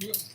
Oops.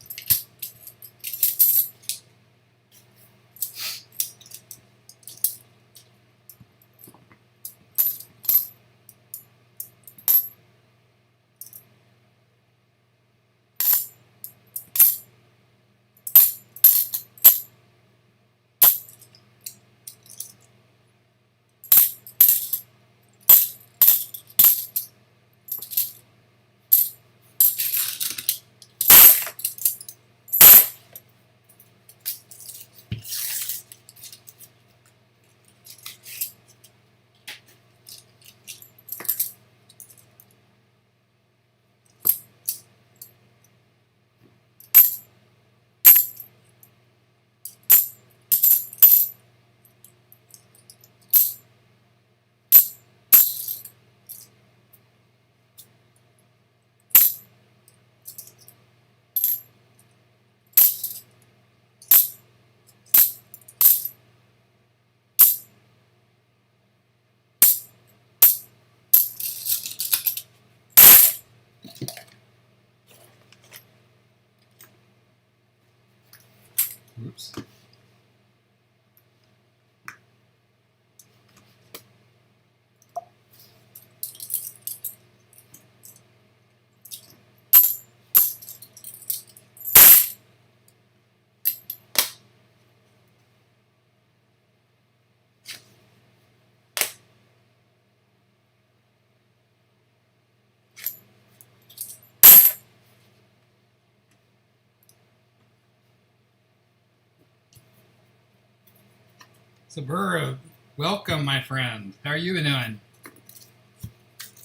Saburo, welcome, my friend. How are you doing?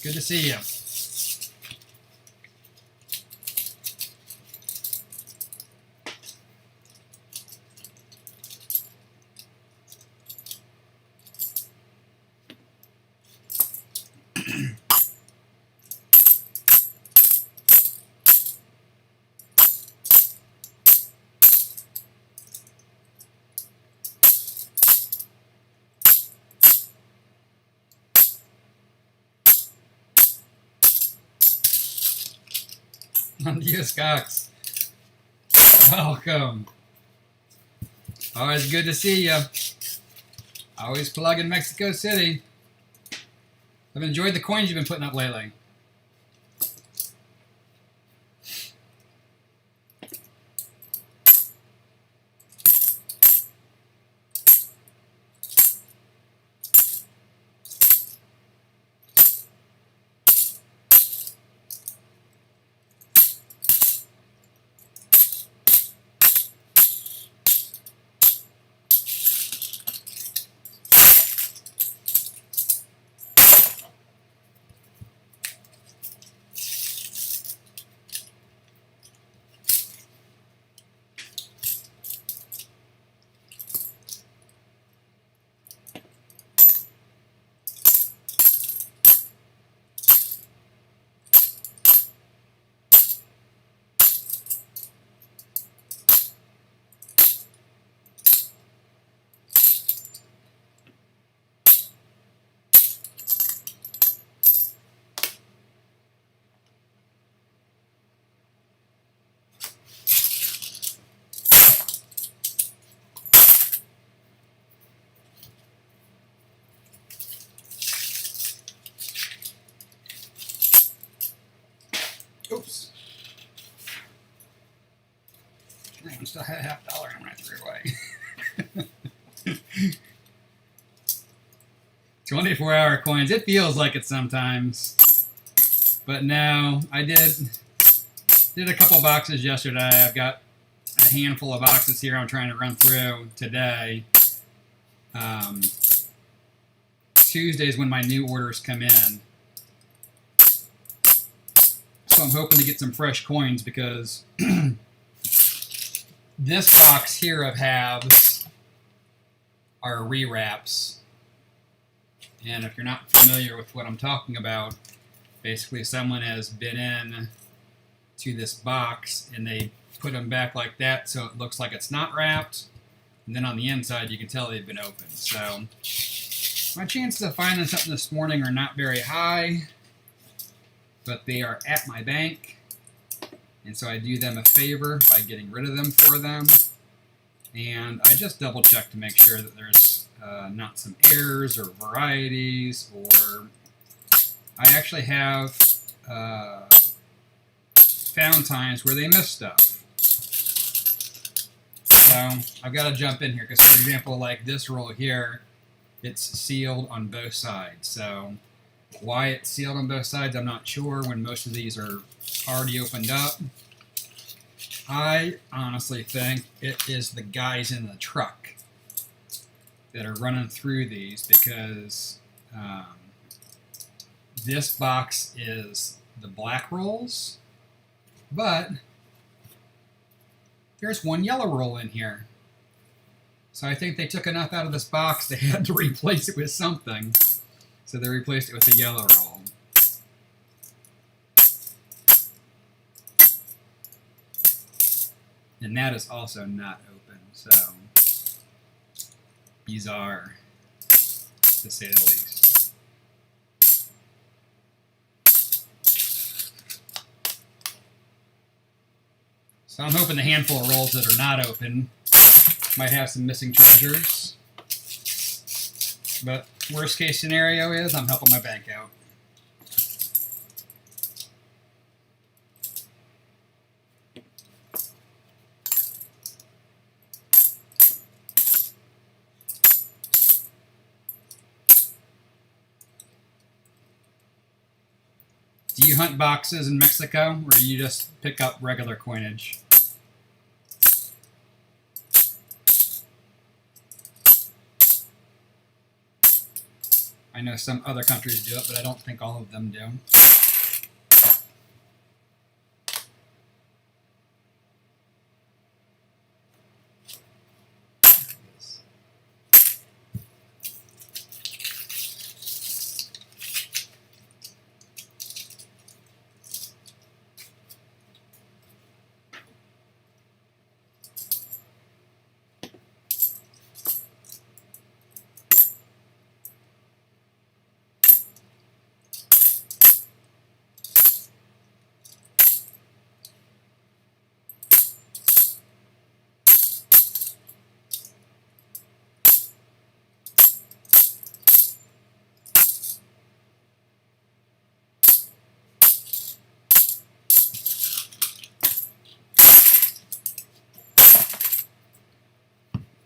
Good to see you. Yes, Cox. Welcome. Always good to see you. Always plug in Mexico City. I've enjoyed the coins you've been putting up lately. Oops. I still had $50 I'm going to throw away. 24-hour coins. It feels like it sometimes. But no, I did a couple boxes yesterday. I've got a handful of boxes here I'm trying to run through today. Tuesday is when my new orders come in. So I'm hoping to get some fresh coins because this box here of halves are rewraps. And if you're not familiar with what I'm talking about, basically someone has been in to this box and they put them back like that so it looks like it's not wrapped. And then on the inside you can tell they've been opened. So my chances of finding something this morning are not very high, but they are at my bank. And so I do them a favor by getting rid of them for them. And I just double check to make sure that there's not some errors or varieties, or I actually have found times where they miss stuff. So I've got to jump in here because, for example, like this roll here, it's sealed on both sides. So why it's sealed on both sides, I'm not sure when most of these are already opened up. I honestly think it is the guys in the truck that are running through these, because this box is the black rolls, but there's one yellow roll in here. So I think they took enough out of this box they had to replace it with something. So they replaced it with a yellow roll. And that is also not open, so bizarre, to say the least. So I'm hoping the handful of rolls that are not open might have some missing treasures. But worst case scenario is I'm helping my bank out. Do you hunt boxes in Mexico, or do you just pick up regular coinage? I know some other countries do it, but I don't think all of them do.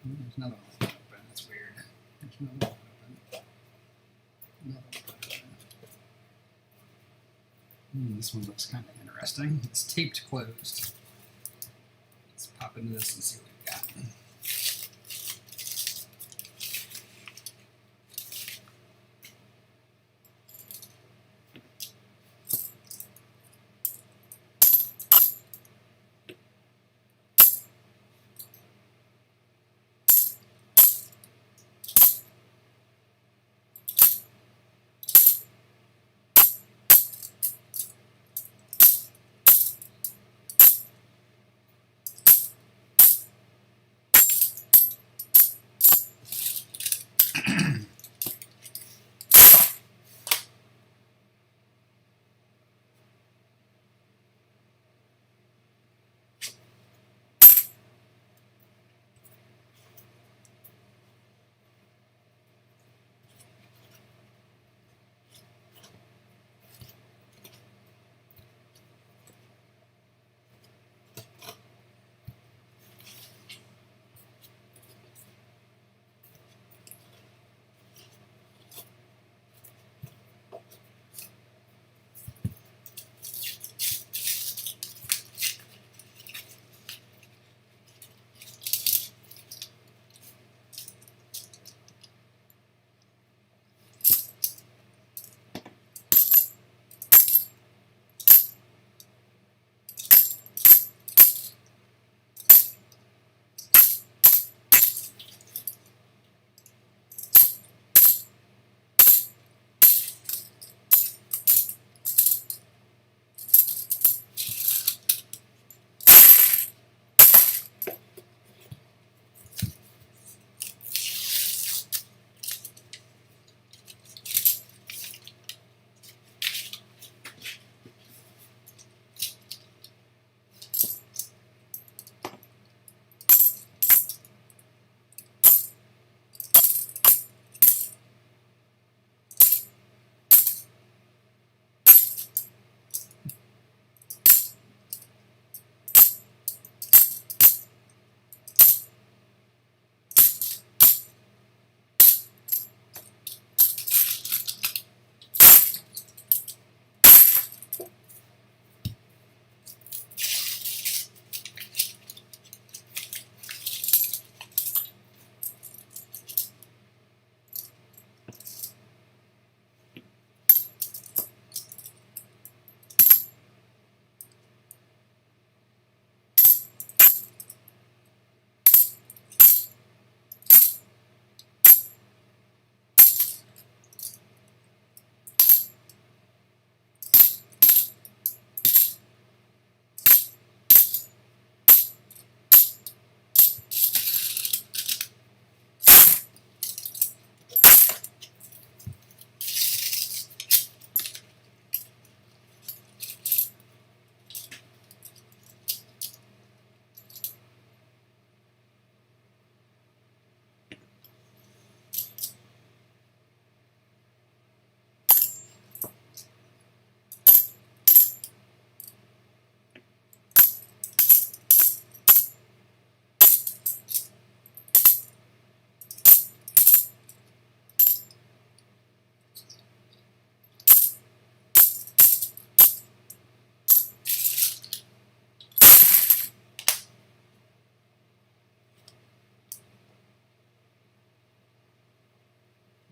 There's another one open. That's weird. There's another one open. Another one open. This one looks kind of interesting. It's taped closed. Let's pop into this and see what we've got.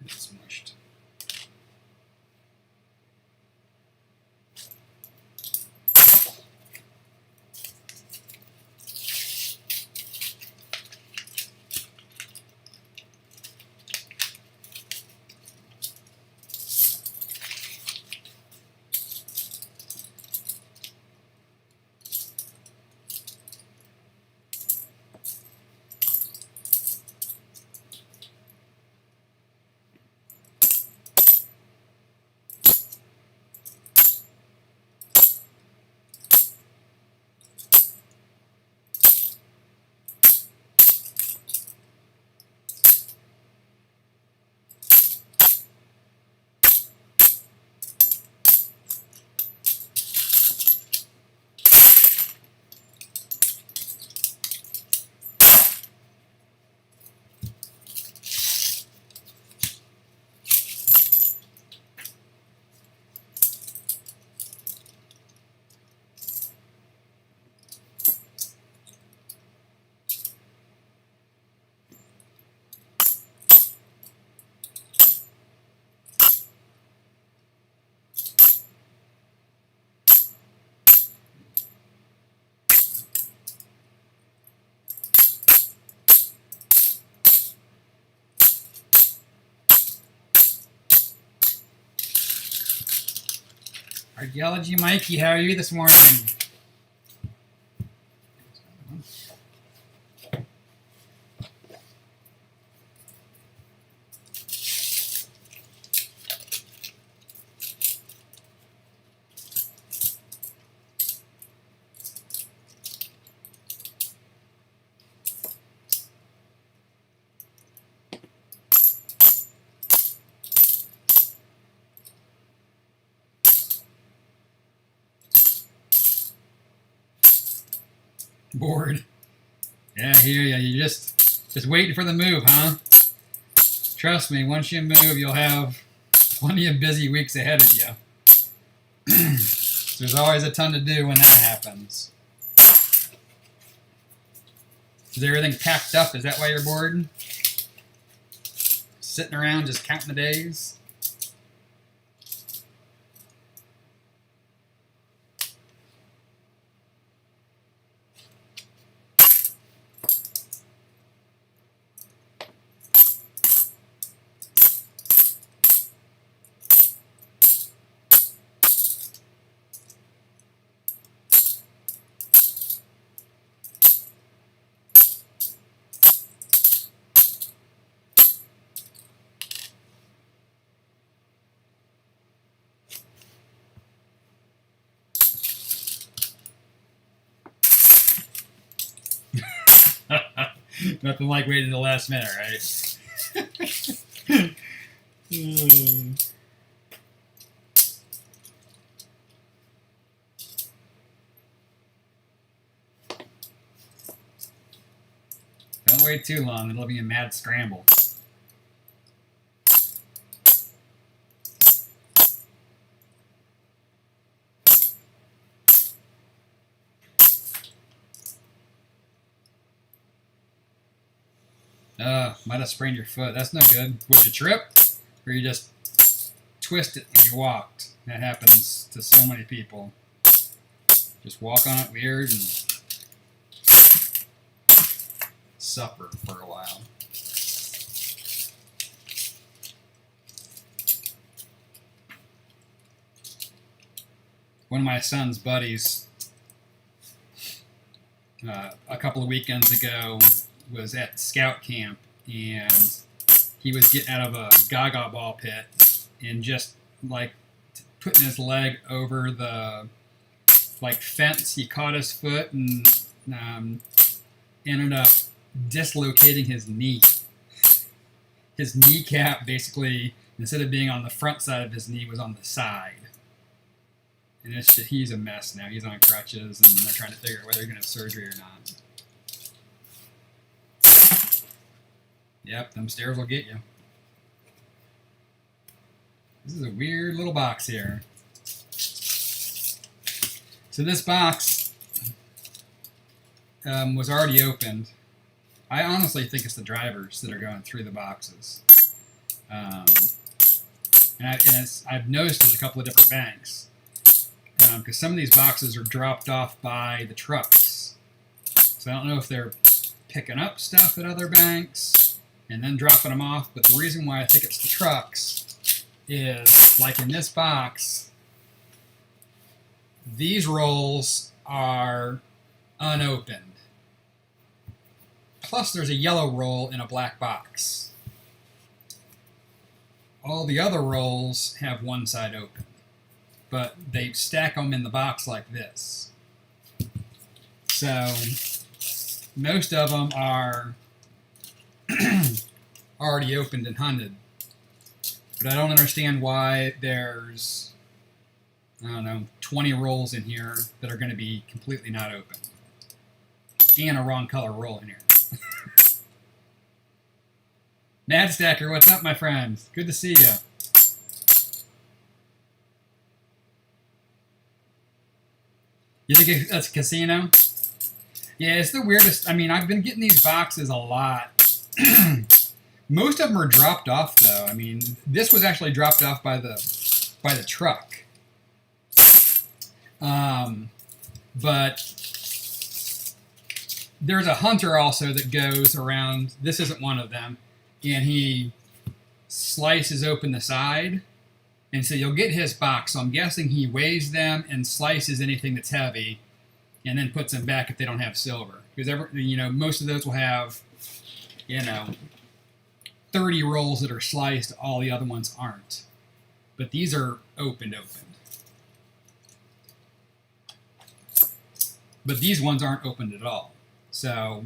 It's smushed. Archaeology Mikey, how are you this morning? Bored. Yeah, I hear ya. You're just waiting for the move, huh? Trust me, once you move, you'll have plenty of busy weeks ahead of you. There's always a ton to do when that happens. Is everything packed up? Is that why you're bored? Sitting around just counting the days? Nothing like waiting to the last minute, right? Don't wait too long, it'll be a mad scramble. Might have sprained your foot. That's no good. Would you trip? Or you just twist it and you walked? That happens to so many people. Just walk on it weird and suffer for a while. One of my son's buddies a couple of weekends ago was at scout camp, and he was getting out of a gaga ball pit and just like putting his leg over the fence. He caught his foot and ended up dislocating his knee. His kneecap basically, instead of being on the front side of his knee, was on the side. And it's just, he's a mess now. He's on crutches, and they're trying to figure out whether he's going to have surgery or not. Yep, them stairs will get you. This is a weird little box here. So this box was already opened. I honestly think it's the drivers that are going through the boxes. And I've noticed there's a couple of different banks. Because some of these boxes are dropped off by the trucks. So I don't know if they're picking up stuff at other banks and then dropping them off. But the reason why I think it's the trucks is, like in this box, these rolls are unopened. Plus there's a yellow roll in a black box. All the other rolls have one side open, but they stack them in the box like this. So most of them are already opened and hunted. But I don't understand why there's, I don't know, 20 rolls in here that are going to be completely not open. And a wrong color roll in here. Mad Stacker, what's up, my friend? Good to see you. You think that's a casino? Yeah, it's the weirdest. I mean, I've been getting these boxes a lot. Most of them are dropped off, though. I mean, this was actually dropped off by the truck. But there's a hunter also that goes around. This isn't one of them. And he slices open the side. And so you'll get his box. So I'm guessing he weighs them and slices anything that's heavy and then puts them back if they don't have silver. Because, most of those will have, 30 rolls that are sliced. All the other ones aren't. But these are opened. But these ones aren't opened at all. So,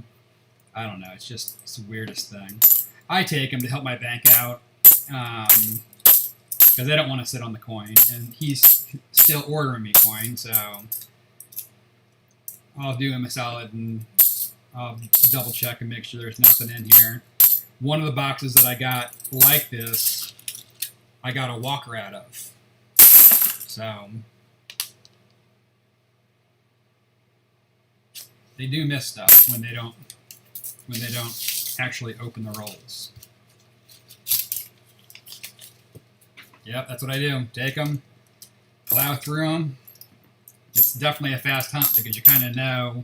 I don't know. It's the weirdest thing. I take him to help my bank out because I don't want to sit on the coin. And he's still ordering me coin, so I'll do him a solid and I'll double check and make sure there's nothing in here. One of the boxes that I got like this, I got a walker out of. So they do miss stuff when they don't actually open the rolls. Yep, that's what I do. Take them, plow through them. It's definitely a fast hunt because you kind of know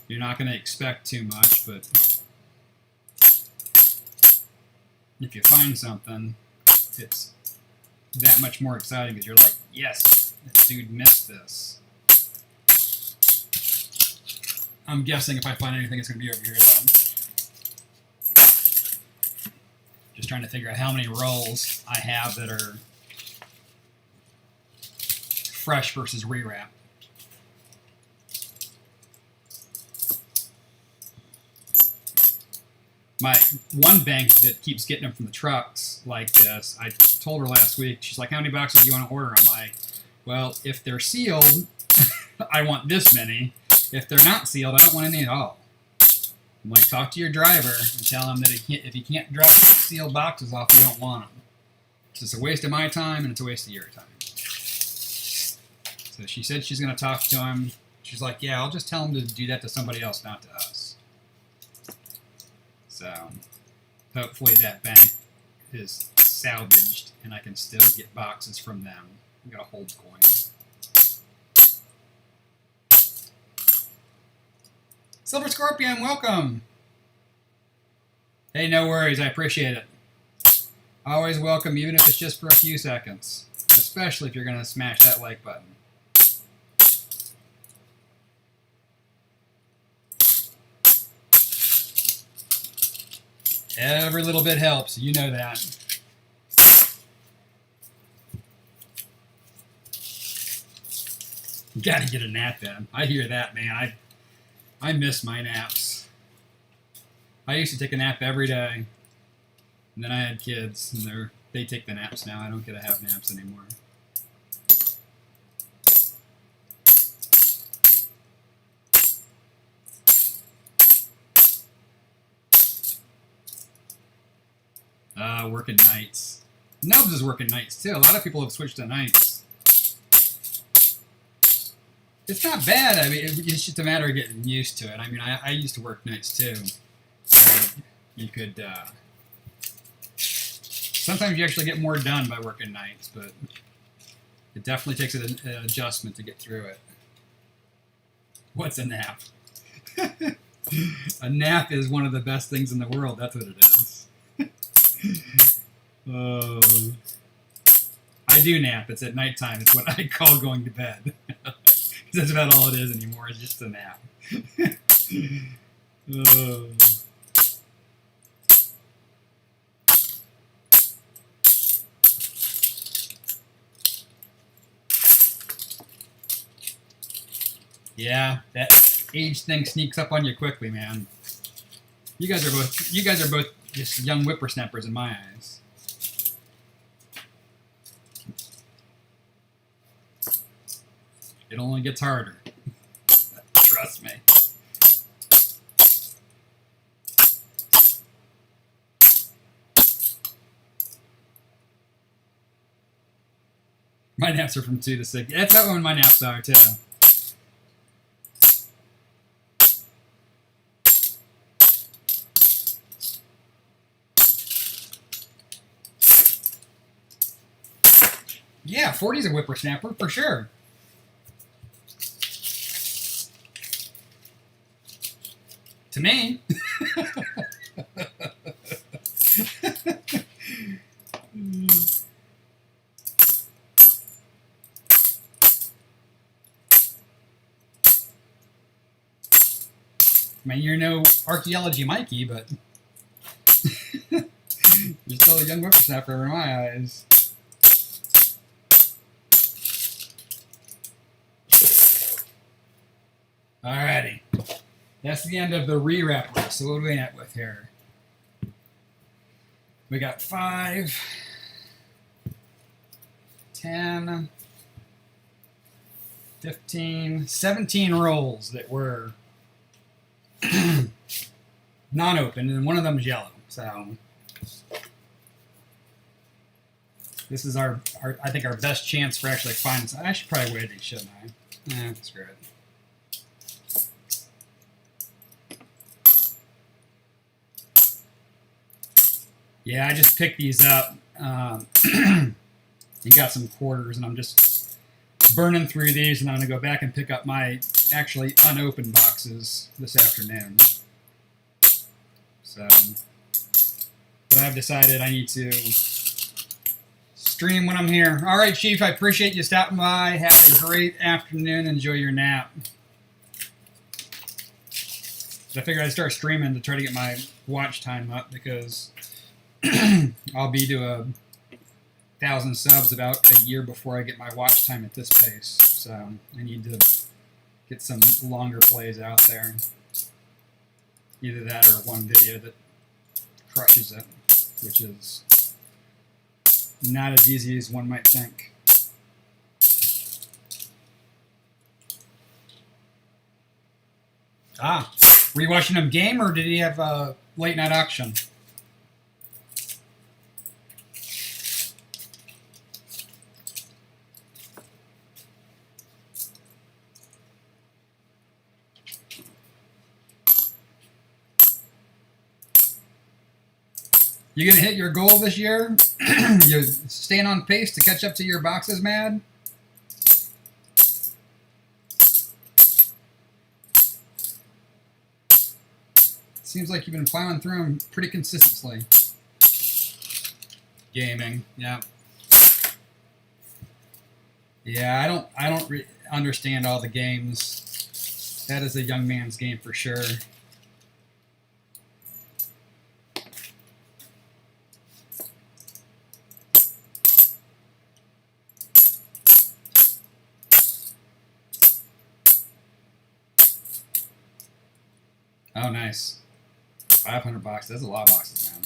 you're not going to expect too much, but if you find something, it's that much more exciting because you're like, yes, this dude missed this. I'm guessing if I find anything, it's going to be over here, though. Just trying to figure out how many rolls I have that are fresh versus rewrap. My one bank that keeps getting them from the trucks like this, I told her last week, she's like, how many boxes do you want to order? I'm like, well, if they're sealed, I want this many. If they're not sealed, I don't want any at all. I'm like, talk to your driver and tell him that if he can't drop sealed boxes off, you don't want them. It's just a waste of my time and it's a waste of your time. So she said she's going to talk to him. She's like, yeah, I'll just tell him to do that to somebody else, not to us. So hopefully that bank is salvaged and I can still get boxes from them. I'm going to hold coin. Silver Scorpion, welcome. Hey, no worries. I appreciate it. Always welcome, even if it's just for a few seconds. Especially if you're going to smash that like button. Every little bit helps. You know that. You got to get a nap in. I hear that, man. I miss my naps. I used to take a nap every day. And then I had kids, and they take the naps now. I don't get to have naps anymore. Working nights. Nubs is working nights, too. A lot of people have switched to nights. It's not bad. I mean, it's just a matter of getting used to it. I mean, I used to work nights, too. So you could... Sometimes you actually get more done by working nights, but it definitely takes an adjustment to get through it. What's a nap? A nap is one of the best things in the world. That's what it is. I do nap. It's at nighttime. It's what I call going to bed. That's about all it is anymore. It's just a nap. Yeah, that age thing sneaks up on you quickly, man. You guys are both just young whippersnappers in my eyes. It only gets harder. Trust me. My naps are from 2 to 6. That's about when my naps are, too. Yeah, 40's a whippersnapper, for sure. To me. I mean, you're no archaeology Mikey, but you're still a young whippersnapper in my eyes. Alrighty. That's the end of the rewrap list. So what are we at with here? We got 5, 10, 15, 17 rolls that were non-open, and one of them is yellow. So this is I think our best chance for actually finding some. I should probably weigh these, shouldn't I? Screw it. Yeah, I just picked these up. You got some quarters, and I'm just burning through these, and I'm going to go back and pick up my actually unopened boxes this afternoon. So, but I've decided I need to stream when I'm here. All right, Chief, I appreciate you stopping by. Have a great afternoon. Enjoy your nap. I figured I'd start streaming to try to get my watch time up, because I'll be to 1,000 subs about a year before I get my watch time at this pace. So I need to get some longer plays out there. Either that or one video that crushes it, which is not as easy as one might think. Ah, were you watching him game, or did he have a late night auction? You gonna hit your goal this year? You staying on pace to catch up to your boxes, Mad? Seems like you've been plowing through them pretty consistently. Gaming, yeah. Yeah, I don't understand all the games. That is a young man's game for sure. Oh, nice. 500 boxes. That's a lot of boxes, man.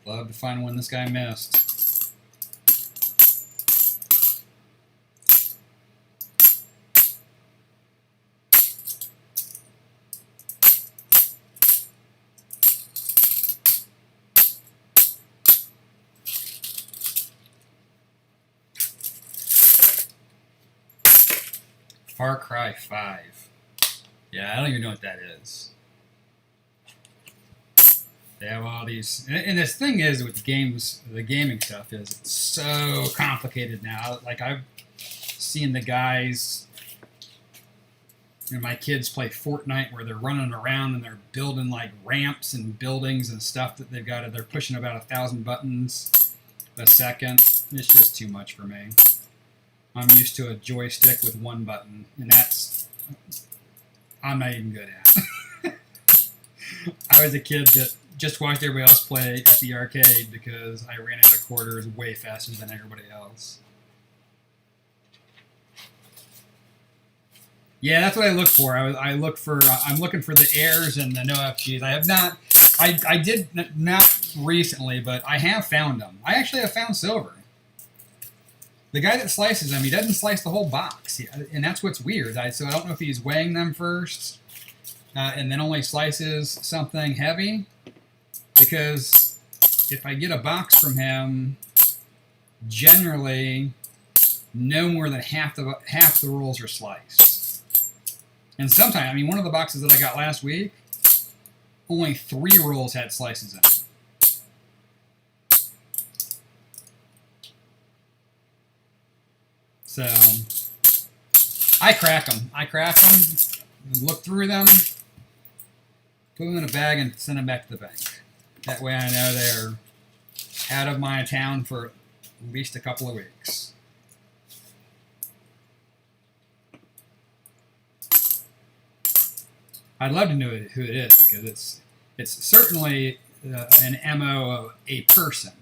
Love to find one this guy missed. Far Cry 5. Yeah, I don't even know what that is. They have all these, and this thing is with the games, the gaming stuff is it's so complicated now. Like I've seen the guys, and my kids play Fortnite where they're running around and they're building like ramps and buildings and stuff that they've got. They're pushing about 1,000 buttons a second. It's just too much for me. I'm used to a joystick with one button, and that's I'm not even good at. I was a kid that just watched everybody else play at the arcade because I ran out of quarters way faster than everybody else. Yeah, that's what I look for. I'm looking for the errors and the no FGs. I have not. I did not recently, but I have found them. I actually have found silver. The guy that slices them, he doesn't slice the whole box, and that's what's weird. So I don't know if he's weighing them first and then only slices something heavy. Because if I get a box from him, generally no more than half the rolls are sliced. And sometimes, I mean, one of the boxes that I got last week, only 3 rolls had slices in them. So I crack them. Look through them, put them in a bag, and send them back to the bank. That way I know they're out of my town for at least a couple of weeks. I'd love to know who it is because it's certainly an MO of a person,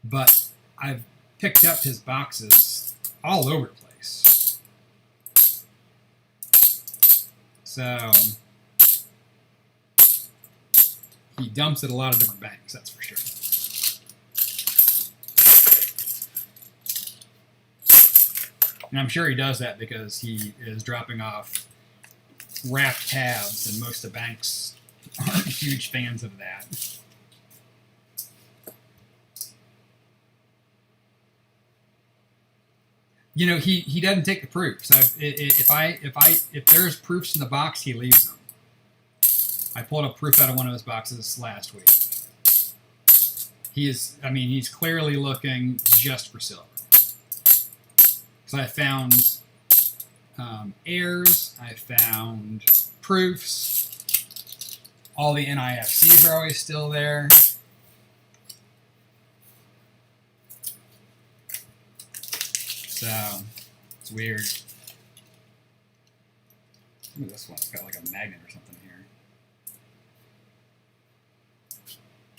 but I've picked up his boxes all over the place. So he dumps at a lot of different banks, that's for sure. And I'm sure he does that because he is dropping off wrapped tabs, and most of the banks aren't huge fans of that. You know, he doesn't take the proofs. If there's proofs in the box, he leaves them. I pulled a proof out of one of his boxes last week. He's clearly looking just for silver. So I found errors, I found proofs, all the NIFCs are always still there. So, it's weird. Ooh, this one's got like a magnet or something here.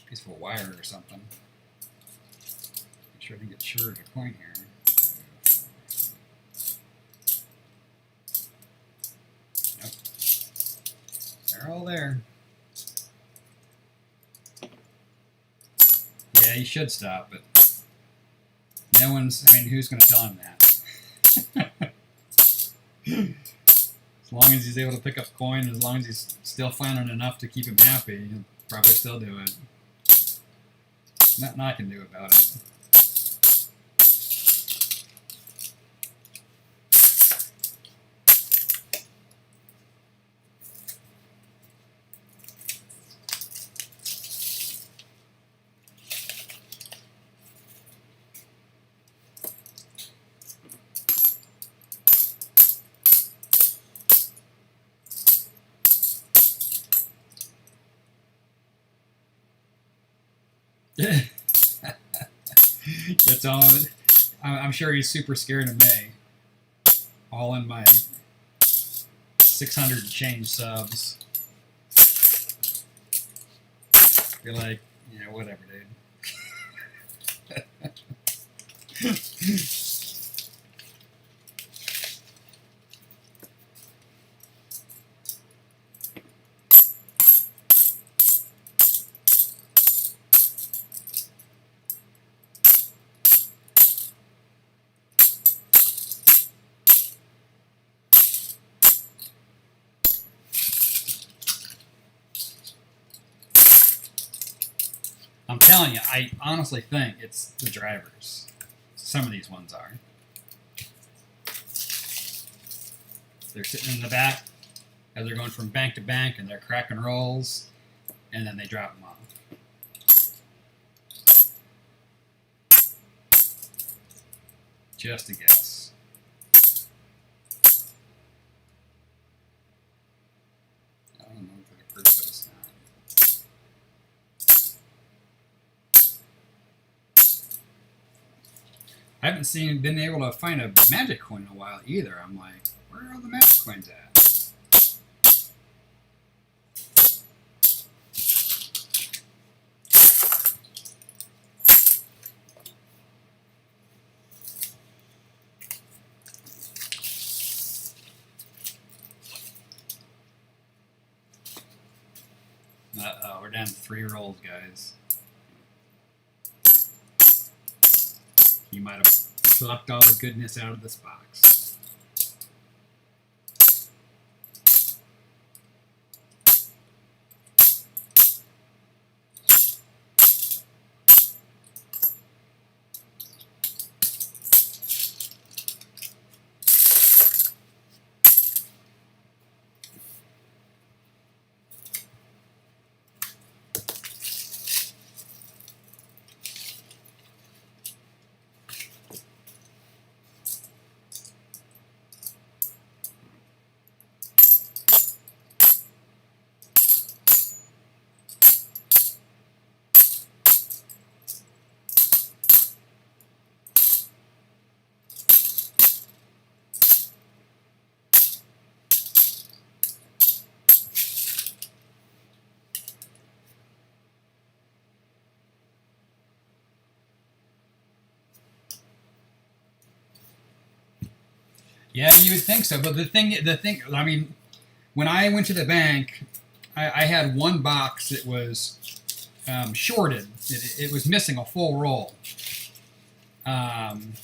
Piece of a wire or something. Make sure I can get sure of the coin here. Nope. They're all there. Yeah, he should stop, but no one's, who's going to tell him that? As long as he's able to pick up coin, as long as he's still finding enough to keep him happy, he'll probably still do it. Nothing I can do about it. That's all. I'm sure he's super scared of me. All in my 600 and change subs. You're like, yeah, whatever, dude. I'm telling you, I honestly think it's the drivers. Some of these ones are. They're sitting in the back as they're going from bank to bank, and they're cracking rolls, and then they drop them off. Just a guess. I don't know if I can prove this now. I haven't been able to find a magic coin in a while either. I'm like, where are all the magic coins at? Uh-oh, we're down to 3 rolls, guys. You might have sucked all the goodness out of this box. Yeah, you would think so, but the thing, I mean, when I went to the bank, I had one box that was shorted. It was missing a full roll. And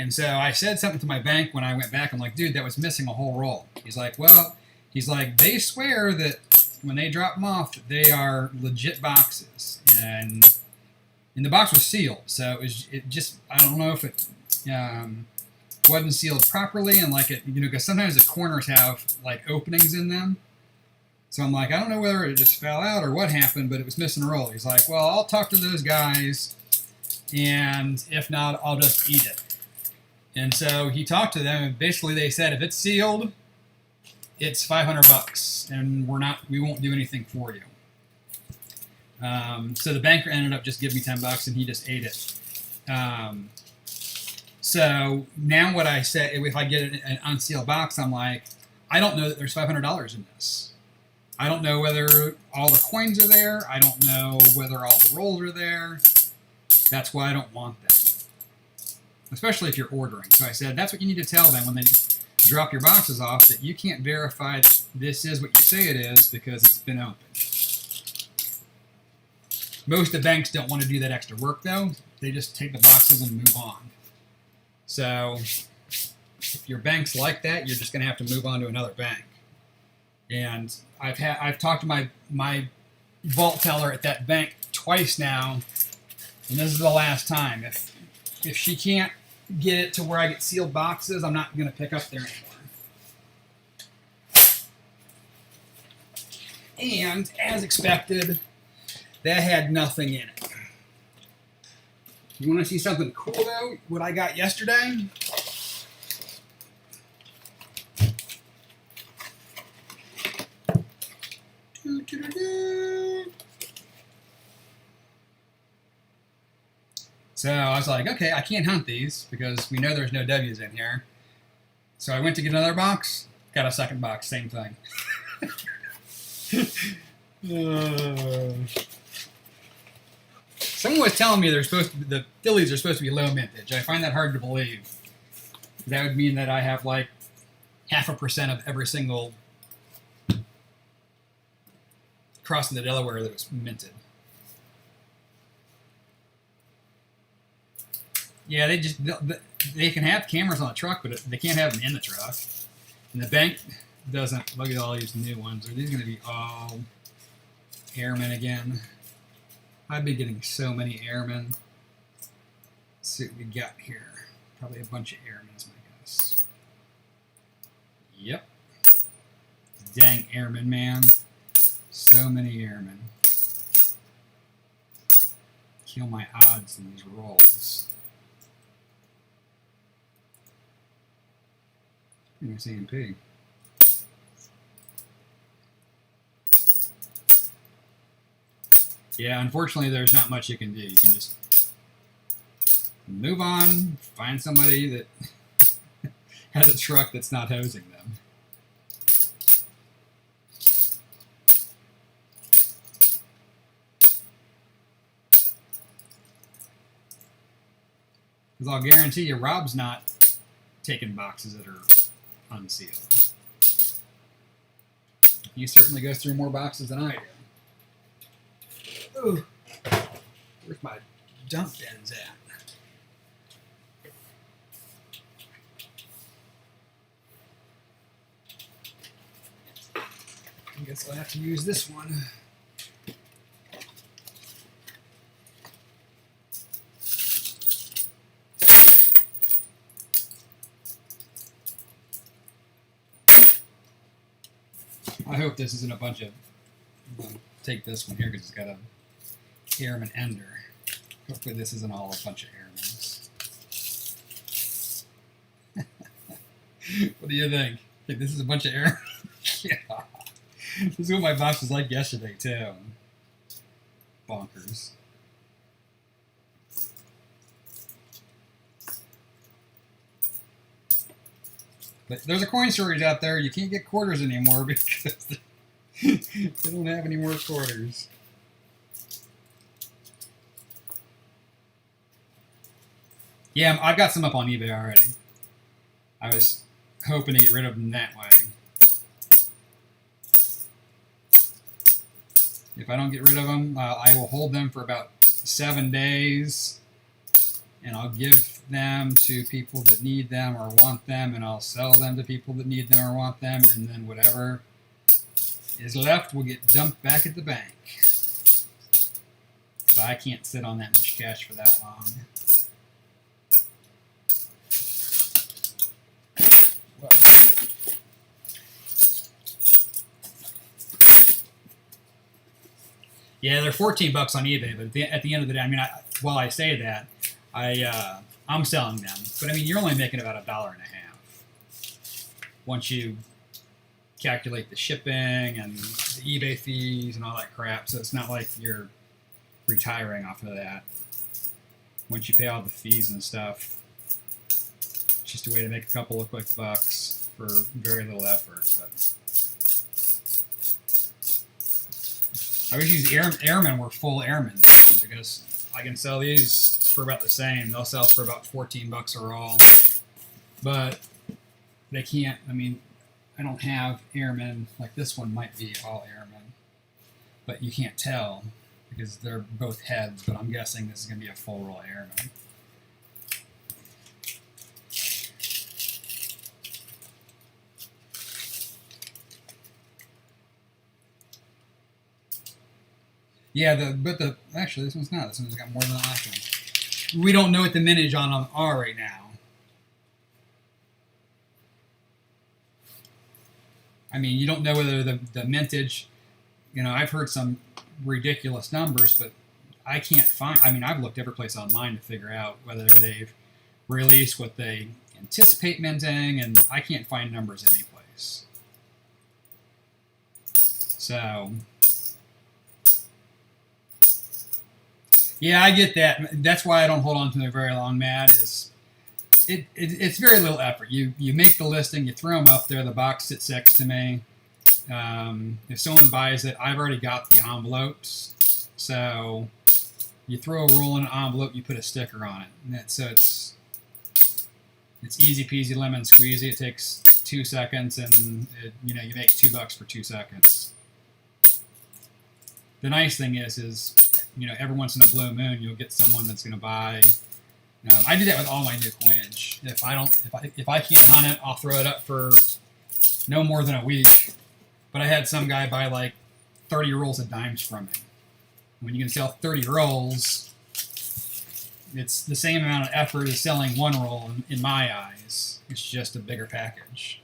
so I said something to my bank when I went back. I'm like, dude, that was missing a whole roll. He's like, well, they swear that when they drop them off, that they are legit boxes. And the box was sealed, so I don't know if it wasn't sealed properly, and like because sometimes the corners have like openings in them. So I'm like, I don't know whether it just fell out or what happened, but it was missing a roll. He's like, well, I'll talk to those guys, and if not, I'll just eat it. And so he talked to them, and basically they said, if it's sealed, it's $500, and we won't do anything for you. So the banker ended up just giving me $10, and he just ate it. So now what I say, if I get an unsealed box, I'm like, I don't know that there's $500 in this. I don't know whether all the coins are there. I don't know whether all the rolls are there. That's why I don't want them, especially if you're ordering. So I said, that's what you need to tell them when they drop your boxes off, that you can't verify that this is what you say it is because it's been opened. Most of the banks don't want to do that extra work, though. They just take the boxes and move on. So if your bank's like that, you're just going to have to move on to another bank. And I've talked to my vault teller at that bank twice now, and this is the last time. If she can't get it to where I get sealed boxes, I'm not going to pick up there anymore. And as expected, that had nothing in it. You want to see something cool, though? What I got yesterday? So I was like, okay, I can't hunt these because we know there's no W's in here. So I went to get another box, got a second box, same thing. Someone was telling me the Phillies are supposed to be low mintage. I find that hard to believe. That would mean that I have like 0.5% of every single crossing the Delaware that was minted. Yeah, they can have cameras on the truck, but they can't have them in the truck. And the bank doesn't. Look at all these new ones. Are these going to be all airmen again? I've been getting so many airmen. Let's see what we got here. Probably a bunch of airmen is my guess. Yep. Dang airmen, man. So many airmen. Kill my odds in these rolls. Nice AMP. Yeah, unfortunately, there's not much you can do. You can just move on, find somebody that has a truck that's not hosing them. Because I'll guarantee you, Rob's not taking boxes that are unsealed. He certainly goes through more boxes than I do. Ooh, where's my dump bins at? I guess I'll have to use this one. I hope this isn't a bunch of... take this one here because it's got a airman ender. Hopefully this isn't all a bunch of airmen. What do you think? Think this is a bunch of airmen? Yeah. This is what my box was like yesterday too. Bonkers. But there's a coin storage out there. You can't get quarters anymore because they don't have any more quarters. Yeah, I've got some up on eBay already. I was hoping to get rid of them that way. If I don't get rid of them, I will hold them for about 7 days, and I'll give them to people that need them or want them, and I'll sell them to people that need them or want them, and then whatever is left will get dumped back at the bank. But I can't sit on that much cash for that long. Well, yeah, they're $14 on eBay, but at the end of the day, I mean, while I say that, I'm selling them. But I mean, you're only making about $1.50 once you calculate the shipping and the eBay fees and all that crap. So it's not like you're retiring off of that. Once you pay all the fees and stuff, it's just a way to make a couple of quick bucks for very little effort. But I wish these airmen were full airmen because I can sell these for about the same. They'll sell for about $14 a roll, but they can't. I mean, I don't have airmen like this one might be all airmen, but you can't tell because they're both heads. But I'm guessing this is going to be a full roll airman. Yeah, actually this one's not. This one's got more than the last one. We don't know what the mintage on them are right now. I mean, you don't know whether the mintage, you know, I've heard some ridiculous numbers, but I can't find, I mean, I've looked every place online to figure out whether they've released what they anticipate minting, and I can't find numbers anyplace. So, yeah, I get that. That's why I don't hold on to them very long, Matt, is it's very little effort. You make the listing, you throw them up there, the box sits next to me. If someone buys it, I've already got the envelopes. So you throw a roll in an envelope, you put a sticker on it. And so it's easy peasy lemon squeezy. It takes 2 seconds, and you make $2 for 2 seconds. The nice thing is every once in a blue moon you'll get someone that's going to buy. I do that with all my new coinage. If I can't hunt it, I'll throw it up for no more than a week. But I had some guy buy like 30 rolls of dimes from me. When you can sell 30 rolls, it's the same amount of effort as selling one roll in my eyes. It's just a bigger package.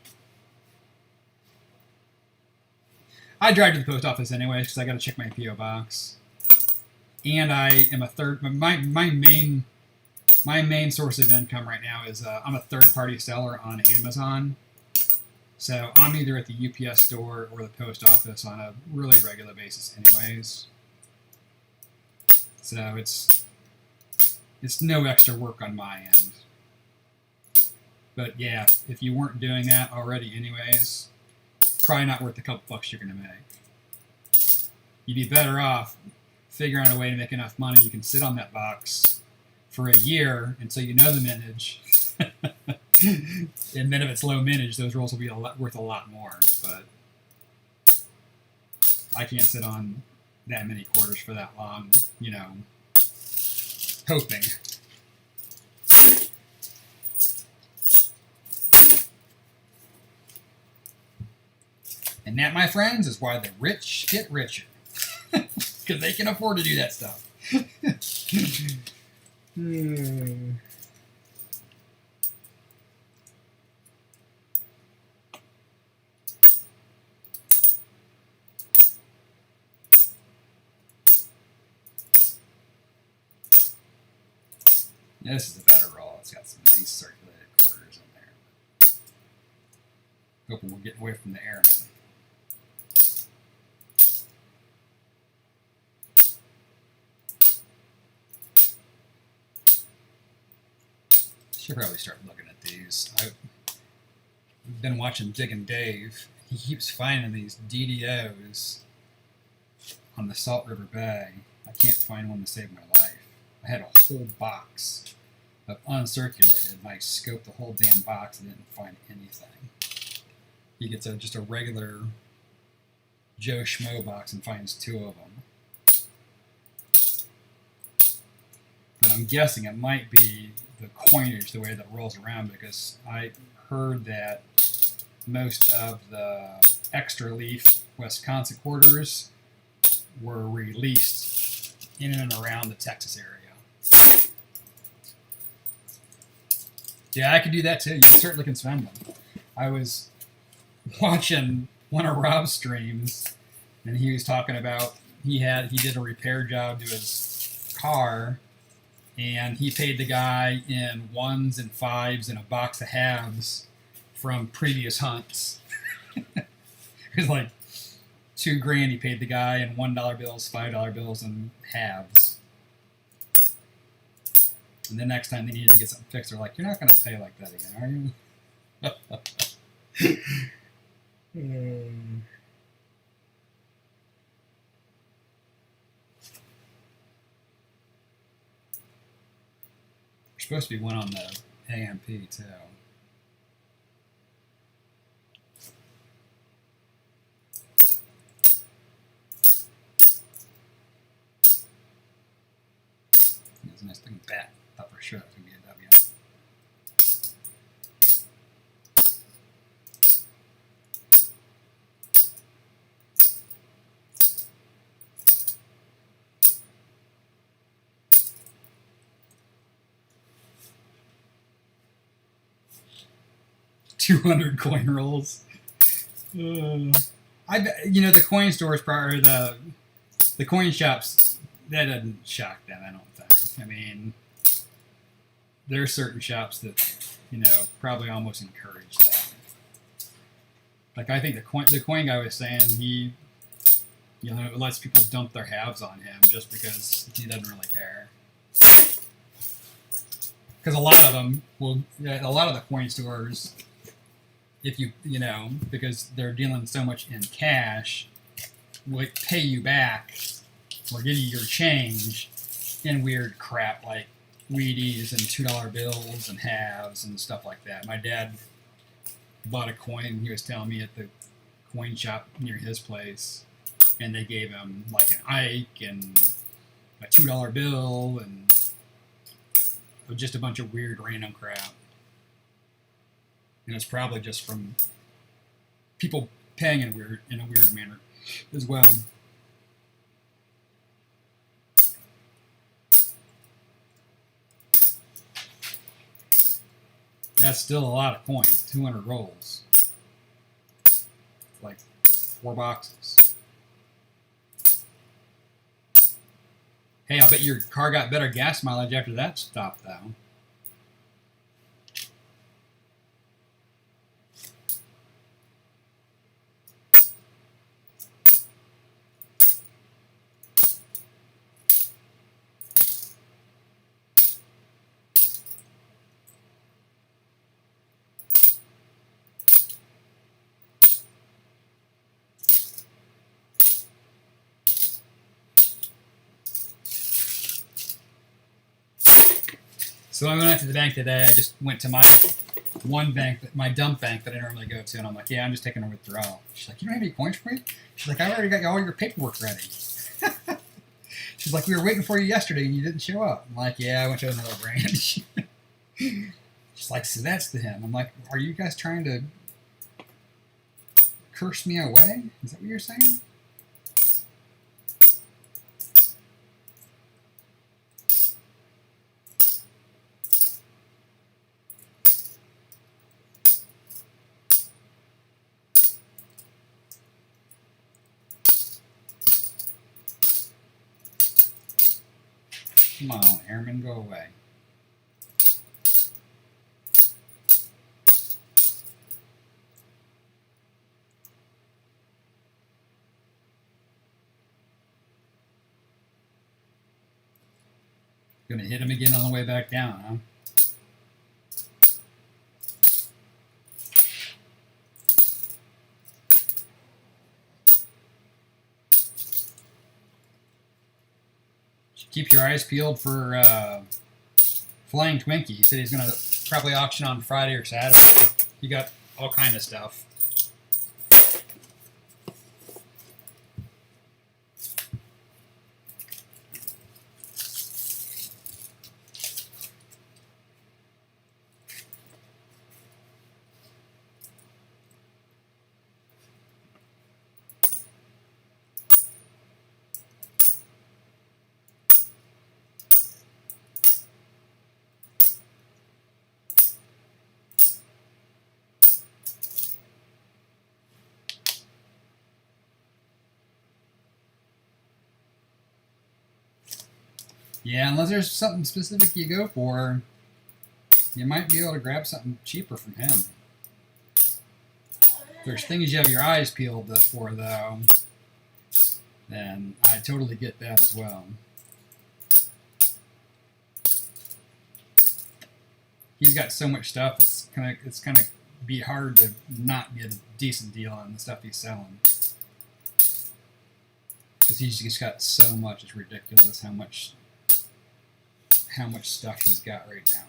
I drive to the post office anyways because I got to check my PO box, and I am a third. My main source of income right now is I'm a third-party seller on Amazon. So I'm either at the UPS store or the post office on a really regular basis anyways. So it's no extra work on my end. But yeah, if you weren't doing that already anyways, probably not worth the couple bucks you're going to make. You'd be better off figuring out a way to make enough money you can sit on that box for a year until you know the mintage. And then if it's low mintage, those rolls will be worth a lot more. But I can't sit on that many quarters for that long, you know, hoping. And that, my friends, is why the rich get richer. Because they can afford to do that stuff. This is a better roll. It's got some nice circulated quarters in there. Hoping we're getting away from the airmen. Should probably start looking at these. I've been watching Diggin' Dave. He keeps finding these DDOs on the Salt River Bay. I can't find one to save my life. I had a whole box of uncirculated, and I scoped the whole damn box and didn't find anything. He gets just a regular Joe Schmo box and finds 2 of them. But I'm guessing it might be the coinage, the way that rolls around, because I heard that most of the extra leaf Wisconsin quarters were released in and around the Texas area. Yeah, I could do that too. You certainly can spend them. I was watching one of Rob's streams, and he was talking about he did a repair job to his car, and he paid the guy in 1s and 5s and a box of halves from previous hunts. It was like $2,000 he paid the guy in $1 bills, $5 bills, and halves. And the next time they needed to get something fixed, they're like, "You're not going to pay like that again, are you?" There's supposed to be one on the AMP too. It's a nice looking bat. Thought for sure it was going to be a W. $200 coin rolls. You know, the coin stores, or the coin shops, that doesn't shock them, I don't think. I mean, there are certain shops that, you know, probably almost encourage that. Like, I think the coin guy was saying he, you know, lets people dump their halves on him just because he doesn't really care. Because a lot of the coin stores, if you know, because they're dealing so much in cash, will pay you back or give you your change in weird crap like Wheaties and $2 bills and halves and stuff like that. My dad bought a coin, he was telling me, at the coin shop near his place, and they gave him like an Ike and a $2 bill and just a bunch of weird random crap. And it's probably just from people paying in a weird manner as well. That's still a lot of coins, 200 rolls. Like 4 boxes. Hey, I bet your car got better gas mileage after that stop, though. So I went to the bank today. I just went to my one bank, my dump bank that I normally go to, and I'm like, yeah, I'm just taking a withdrawal. She's like, you don't have any coins for me? She's like, I already got all your paperwork ready. She's like, we were waiting for you yesterday and you didn't show up. I'm like, yeah, I went to another branch. She's like, so that's the him. I'm like, are you guys trying to curse me away? Is that what you're saying? Come on, airman, go away. Gonna hit him again on the way back down, huh? Keep your eyes peeled for Flying Twinkie. He said he's going to probably auction on Friday or Saturday. He got all kind of stuff. Yeah, unless there's something specific you go for, you might be able to grab something cheaper from him. If there's things you have your eyes peeled for, though, then I totally get that as well. He's got so much stuff, it's gonna be hard to not get a decent deal on the stuff he's selling. Because he's just got so much, it's ridiculous how much stuff he's got right now.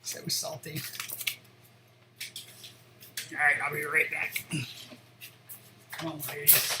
So salty. Alright, I'll be right back. Come on, ladies.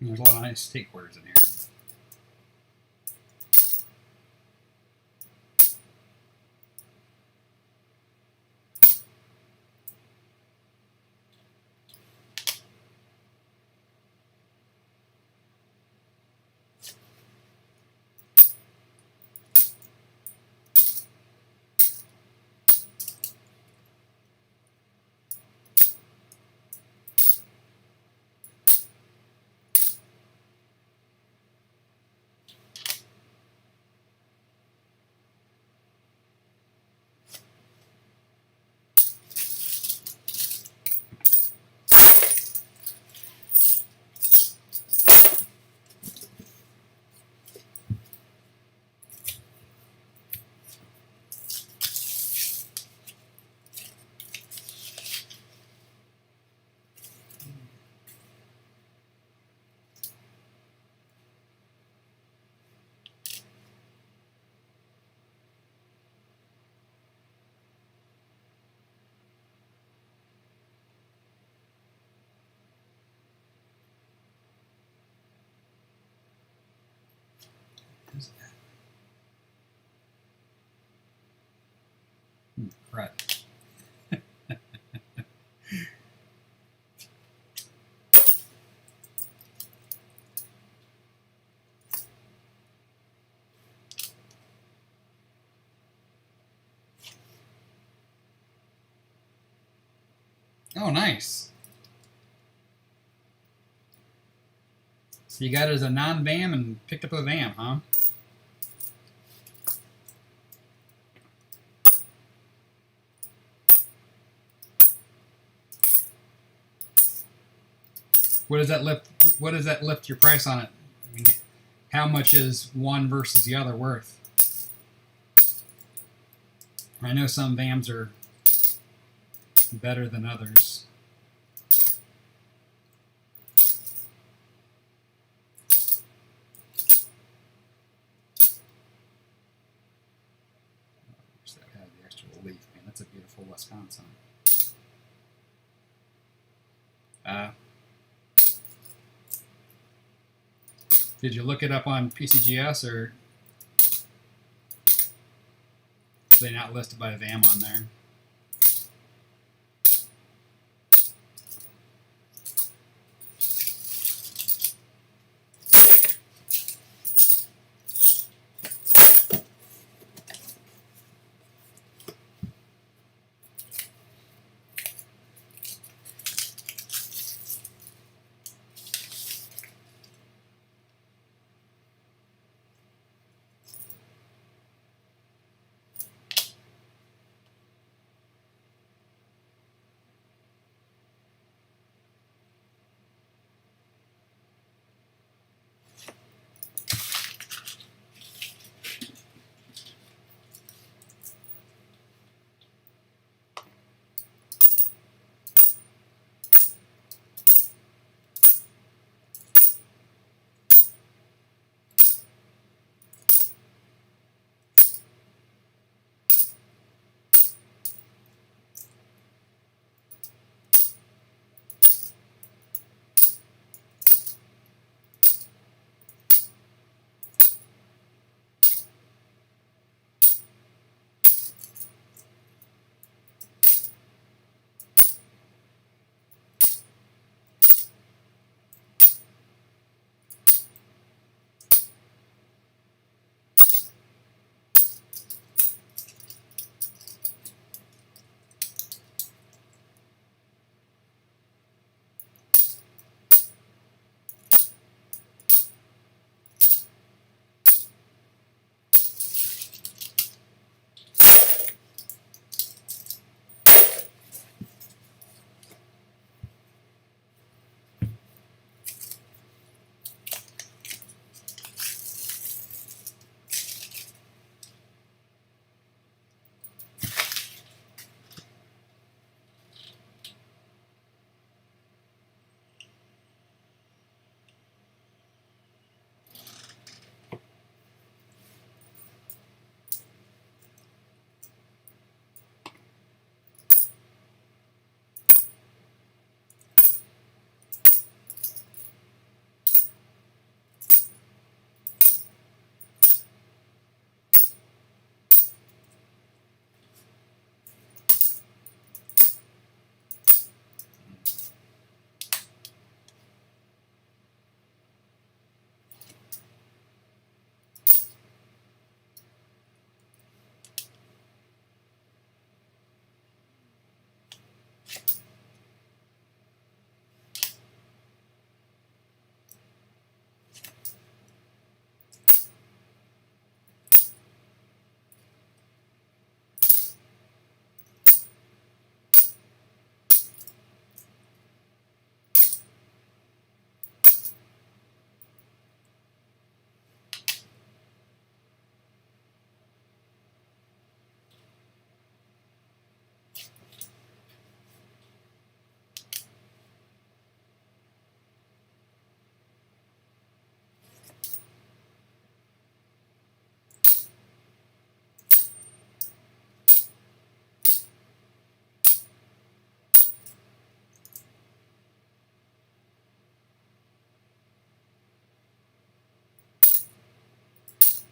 There's a lot of nice take quarters in here. Is that? Right. Oh, nice. So you got it as a non-VAM and picked up a VAM, huh? What does that lift? What does that lift your price on it? I mean, how much is one versus the other worth? I know some VAMs are better than others. Wish that had the extra leaf. Man, that's a beautiful Wisconsin. Did you look it up on PCGS, or are they not listed by VAM on there?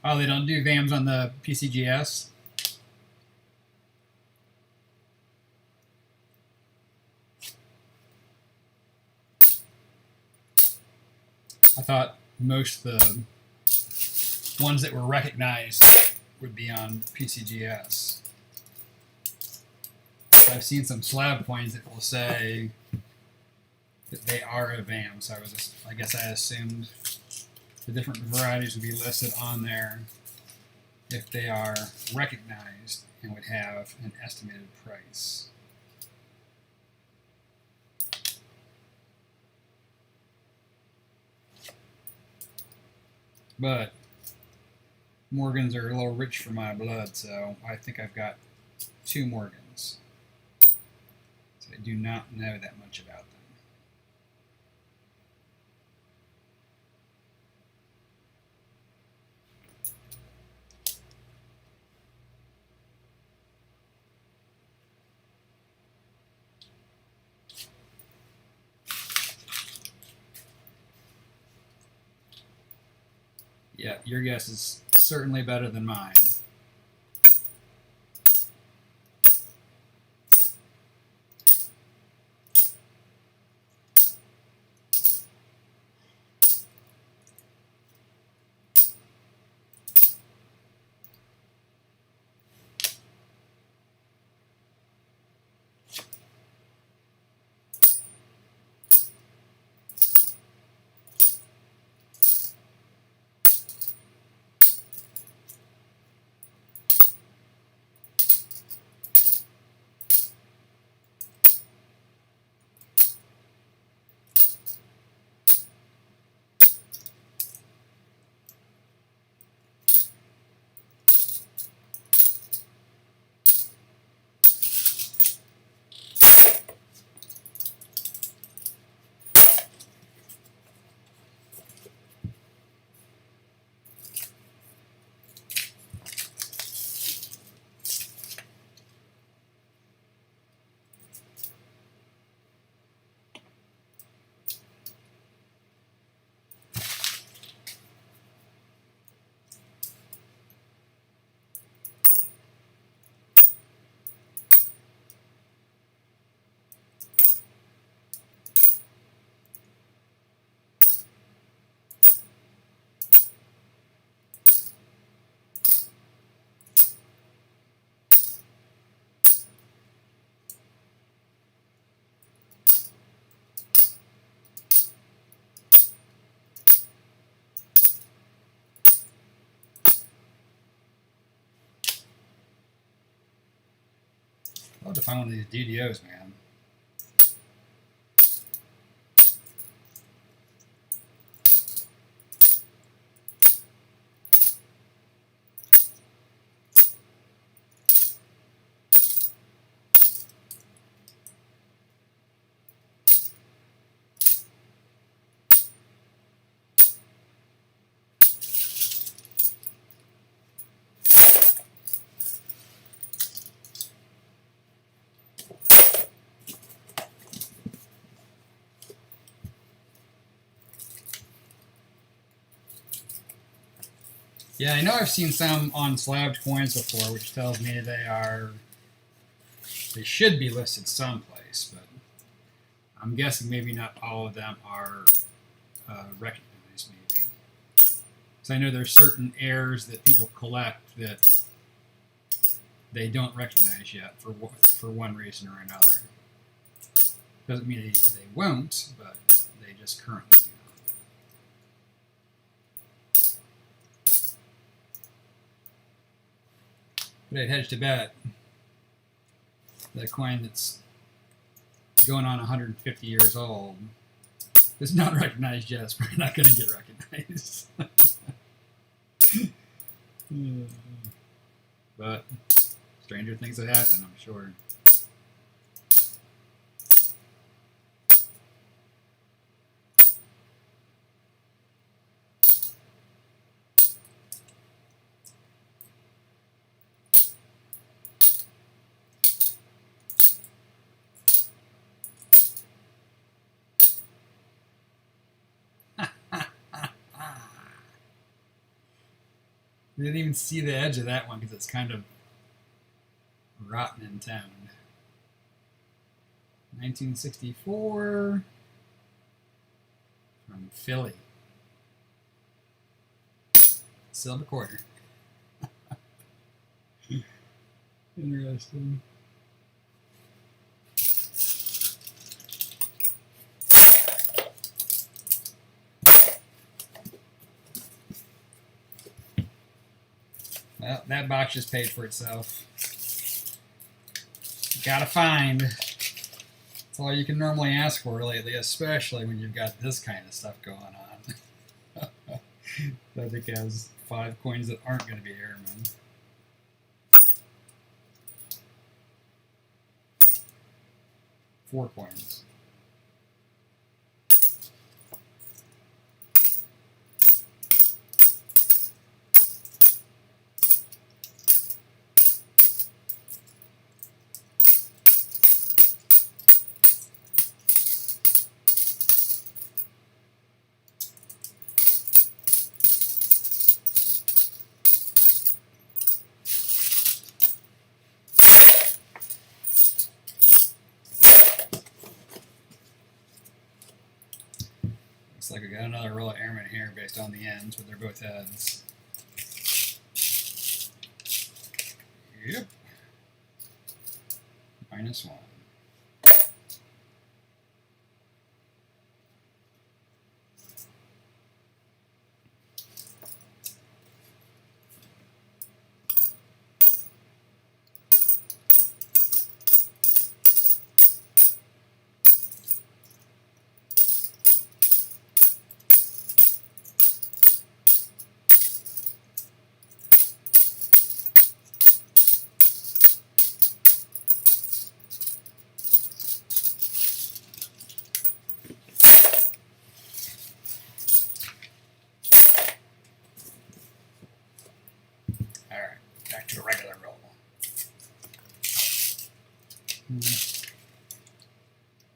Oh, they don't do VAMs on the PCGS? I thought most of the ones that were recognized would be on PCGS. I've seen some slab coins that will say that they are a VAM, so I guess I assumed the different varieties would be listed on there if they are recognized and would have an estimated price. But Morgans are a little rich for my blood, so I think I've got 2 Morgans. So I do not know that much about them. Yeah, your guess is certainly better than mine. I'd love to find one of these DDOs, man. Yeah, I know I've seen some on slabbed coins before, which tells me they should be listed someplace, but I'm guessing maybe not all of them are recognized, maybe. Because I know there's certain errors that people collect that they don't recognize yet for one reason or another. Doesn't mean they won't, but they just currently do not. But I'd hedge to bet that a coin that's going on 150 years old is not recognized yet. It's probably not going to get recognized. But stranger things have happened, I'm sure. You didn't even see the edge of that one because it's kind of rotten in tone. 1964 from Philly. Silver quarter. Interesting. Well, that box just paid for itself. Gotta find. That's all you can normally ask for lately, especially when you've got this kind of stuff going on. I think it has 5 coins that aren't going to be airmen. Four coins. Looks like we got another roll of airmen here based on the ends, but they're both heads. Yep. -1. Alright, back to a regular roll.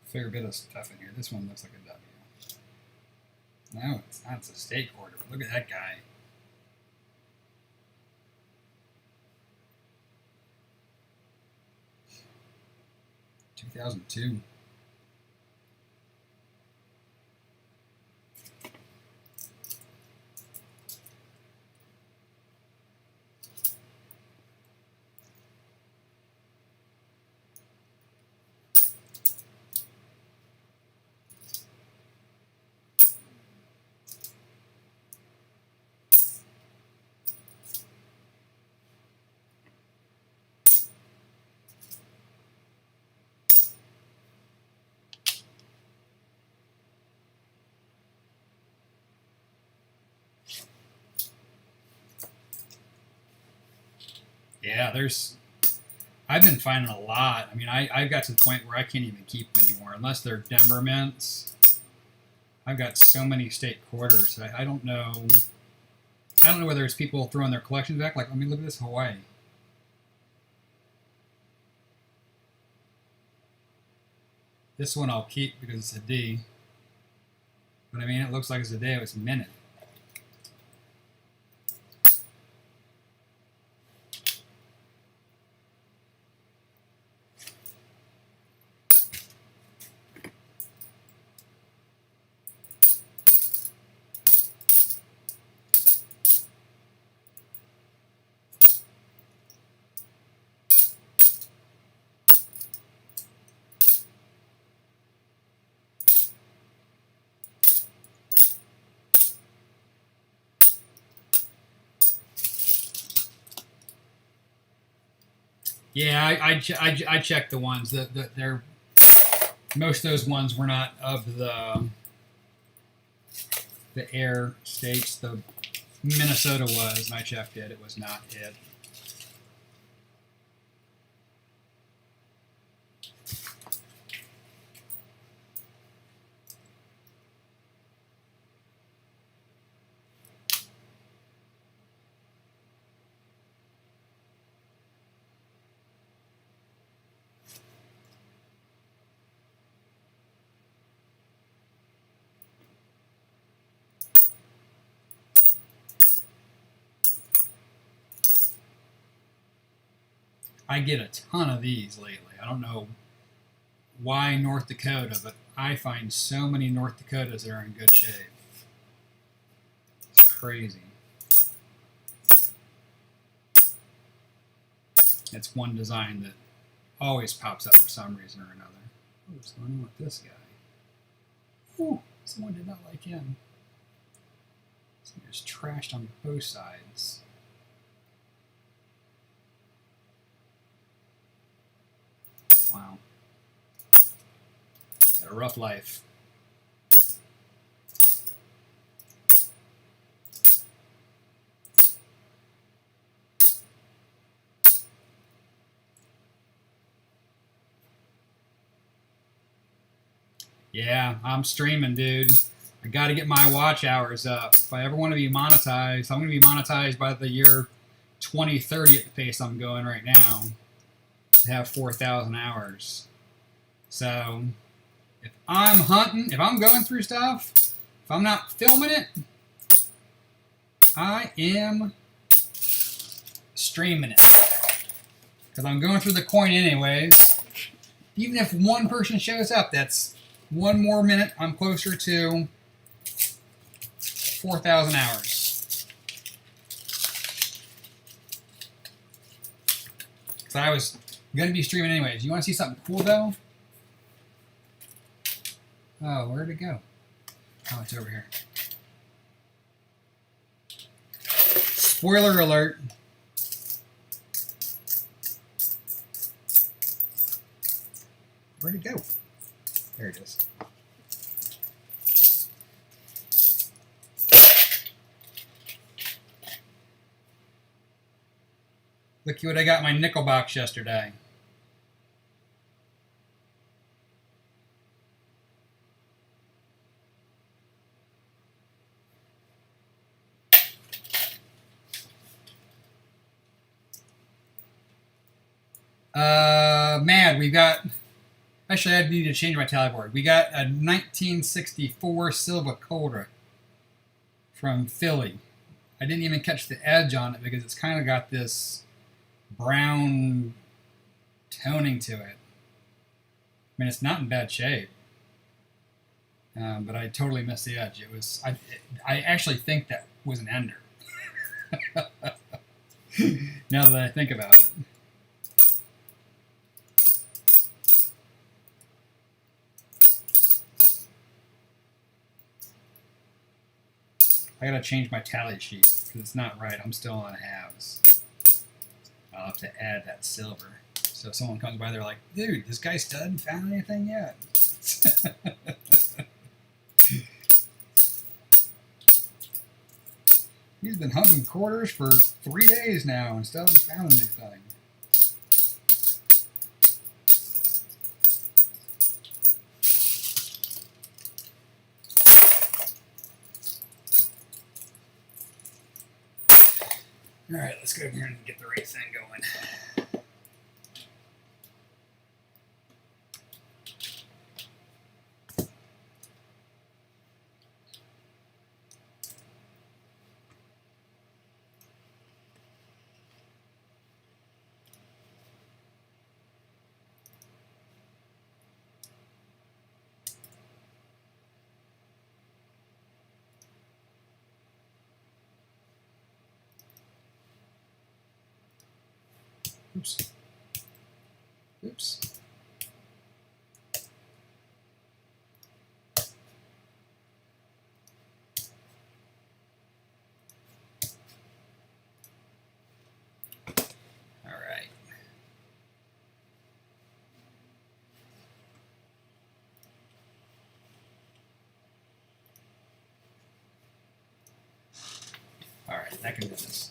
Fair bit of stuff in here. This one looks like a W. No, it's not. It's a state order. But look at that guy. $2002. Yeah, I've been finding a lot. I mean, I've got to the point where I can't even keep them anymore unless they're Denver mints. I've got so many state quarters. I don't know. I don't know whether it's people throwing their collections back. Like, I mean, look at this Hawaii. This one I'll keep because it's a D. But I mean, it looks like it's a D. It's a minute. Yeah, I checked the ones that they're most of those ones were not of the air states. The Minnesota was, and I checked it. It was not it. I get a ton of these lately. I don't know why North Dakota, but I find so many North Dakotas that are in good shape. It's crazy. It's one design that always pops up for some reason or another. Oh, what's going on with this guy? Ooh, someone did not like him. Someone just trashed on both sides. Wow. Had a rough life. Yeah, I'm streaming, dude. I got to get my watch hours up. If I ever want to be monetized, I'm going to be monetized by the year 2030 at the pace I'm going right now to have 4,000 hours. So if I'm hunting, if I'm going through stuff, if I'm not filming it, I am streaming it. Because I'm going through the coin anyways. Even if one person shows up, that's one more minute. I'm closer to 4,000 hours. Because I was going to be streaming anyways. You want to see something cool, though? Oh, where'd it go? Oh, it's over here. Spoiler alert. Where'd it go? There it is. Look what I got in my nickel box yesterday. Man, we got... Actually, I need to change my tally board. We got a 1964 Silva Cobra from Philly. I didn't even catch the edge on it because it's kind of got this brown toning to it. I mean, it's not in bad shape, but I totally missed the edge. It was. I actually think that was an ender. Now that I think about it. I gotta change my tally sheet because it's not right. I'm still on halves. I'll have to add that silver. So if someone comes by, they're like, dude, this guy still hasn't found anything yet. He's been hunting quarters for 3 days now and still hasn't found anything. All right, let's go over here and get the right thing going. Oops. Oops. All right. All right, that can do this.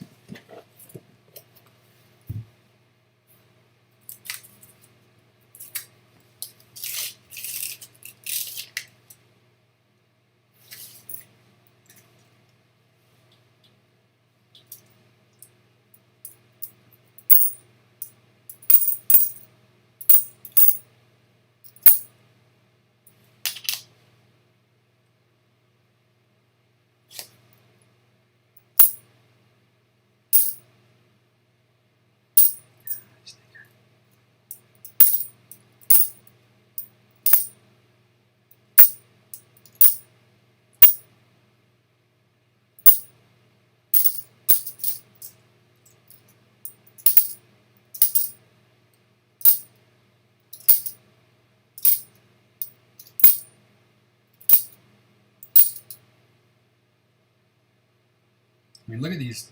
mean, look at these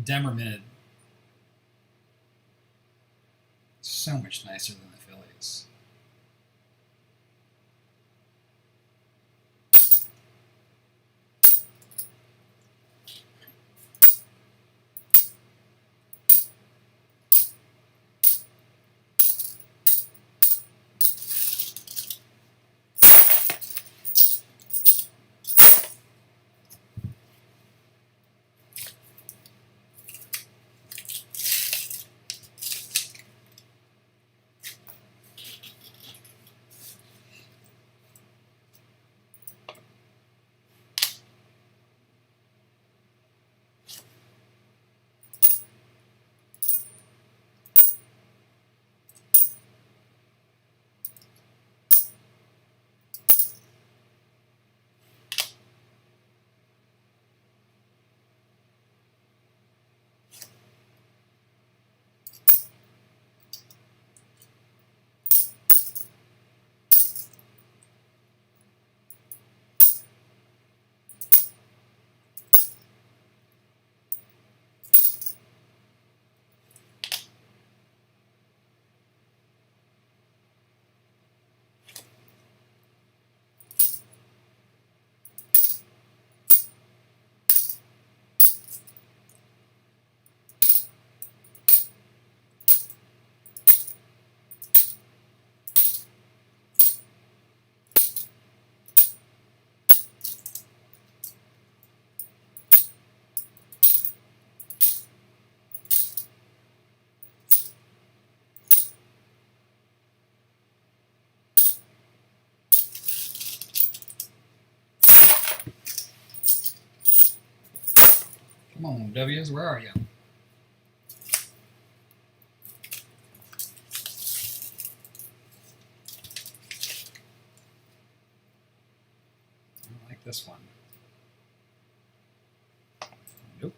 Demerminted. So much nicer than the Phillies. Come on, W's, where are you? I like this one. Nope.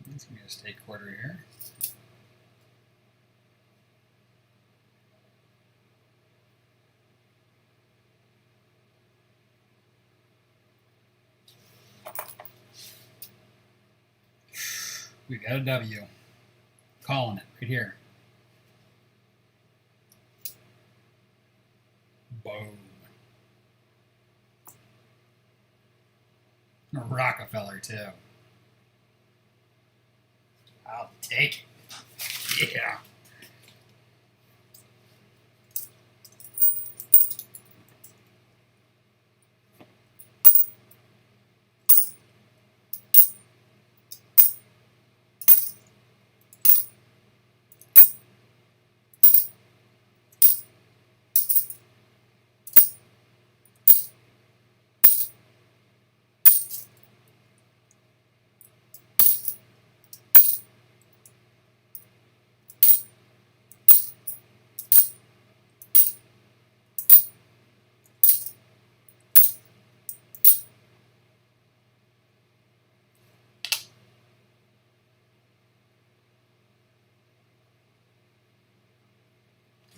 Let's give me a stake quarter here. We got a W. Calling it right here. Boom. A Rockefeller too. I'll take it. Yeah.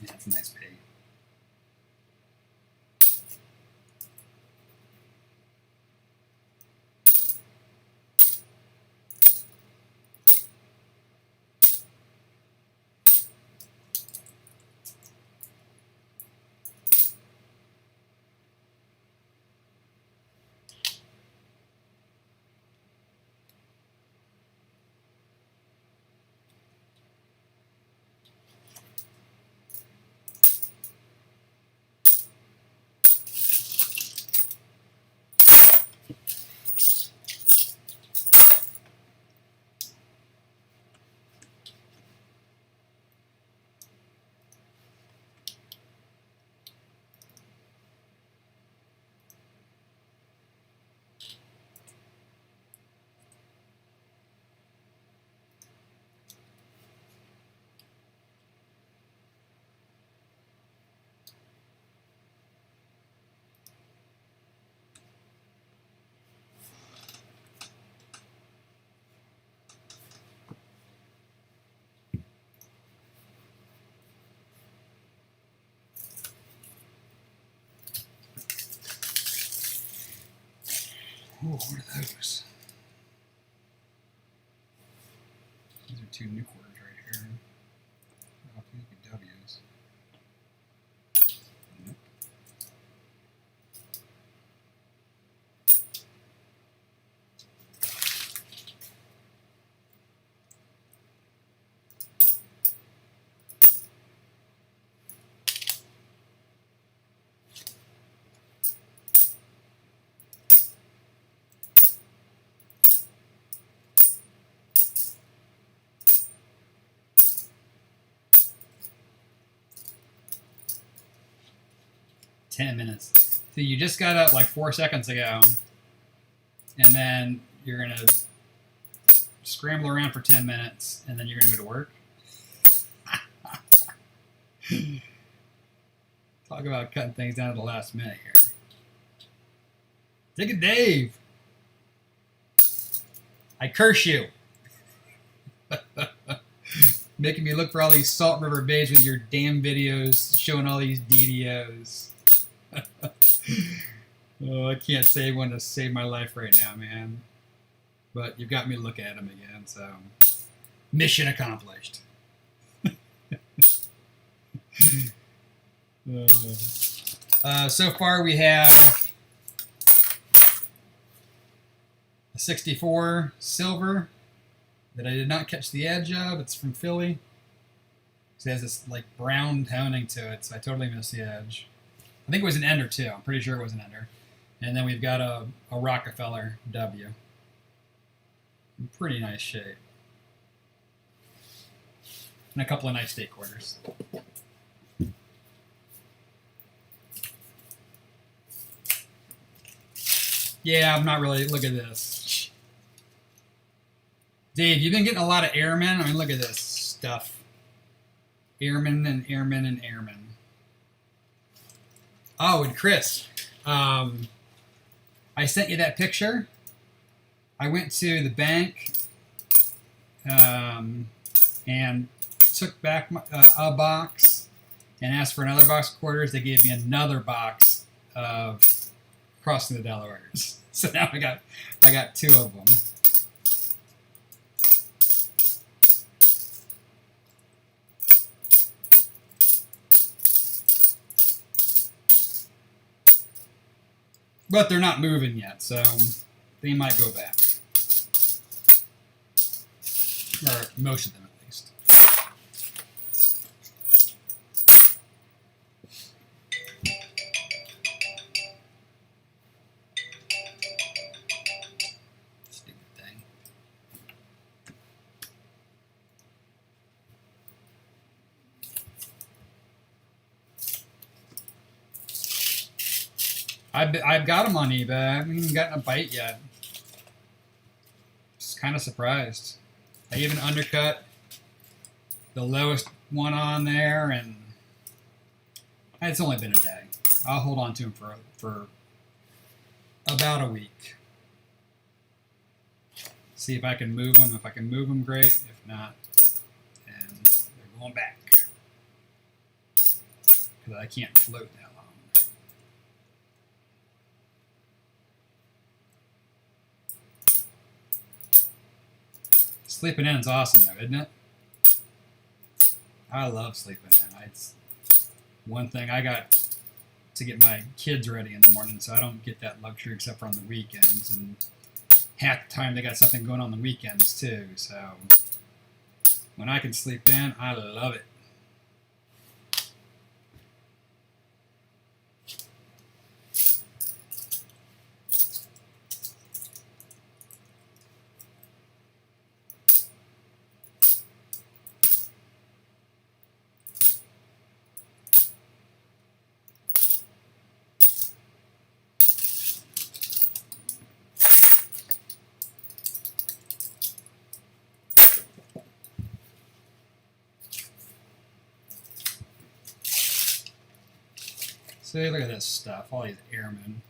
Yeah, it's a nice pay. Oh, what are those? These are two new quarters right here. Oh, these would be W's. Nope. $10. So you just got up like 4 seconds ago, and then you're gonna scramble around for 10 minutes, and then you're gonna go to work. Talk about cutting things down to the last minute here. Take it, Dave. I curse you. Making me look for all these Salt River Bays with your damn videos showing all these DDOs. Oh, I can't say one to save my life right now, man. But you've got me looking at them again, so mission accomplished. So far we have a 64 silver that I did not catch the edge of. It's from Philly. It has this like brown toning to it, so I totally missed the edge. I think it was an ender too. I'm pretty sure it was an ender. And then we've got a Rockefeller W. In pretty nice shape. And a couple of nice stake quarters. Yeah, I'm not really. Look at this. Dave, you've been getting a lot of airmen. I mean, look at this stuff. Airmen and airmen and airmen. Oh, and Chris, I sent you that picture. I went to the bank and took back a box and asked for another box of quarters. They gave me another box of Crossing the Delawares. So now I got two of them. But they're not moving yet, so they might go back. Or most of them, at least. Stupid thing. I've got them on eBay. I haven't even gotten a bite yet. Just kind of surprised. I even undercut the lowest one on there, and it's only been a day. I'll hold on to them for about a week. See if I can move them. If I can move them, great. If not, then they're going back. because I can't float that long. Sleeping in is awesome though, isn't it? I love sleeping in. It's one thing I got to get my kids ready in the morning, so I don't get that luxury except for on the weekends. And half the time they got something going on the weekends too. So when I can sleep in, I love it. See, look at this stuff. All these airmen.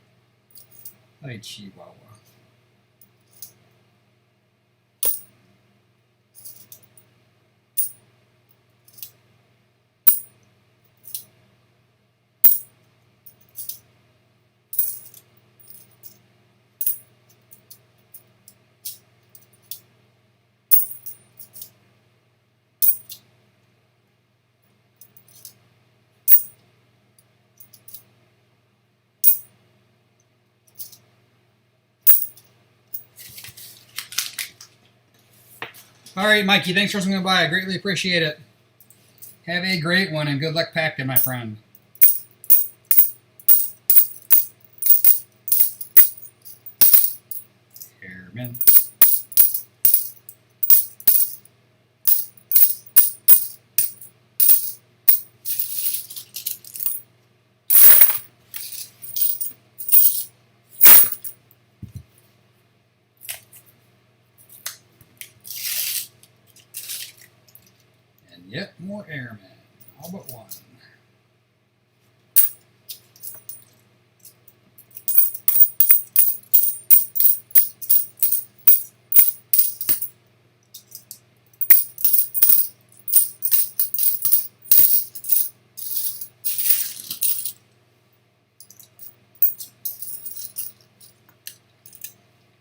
Hey, Chihuahua. All right, Mikey, thanks for swinging by. I greatly appreciate it. Have a great one, and good luck packing, my friend. Airman. Yep, more airmen. All but one.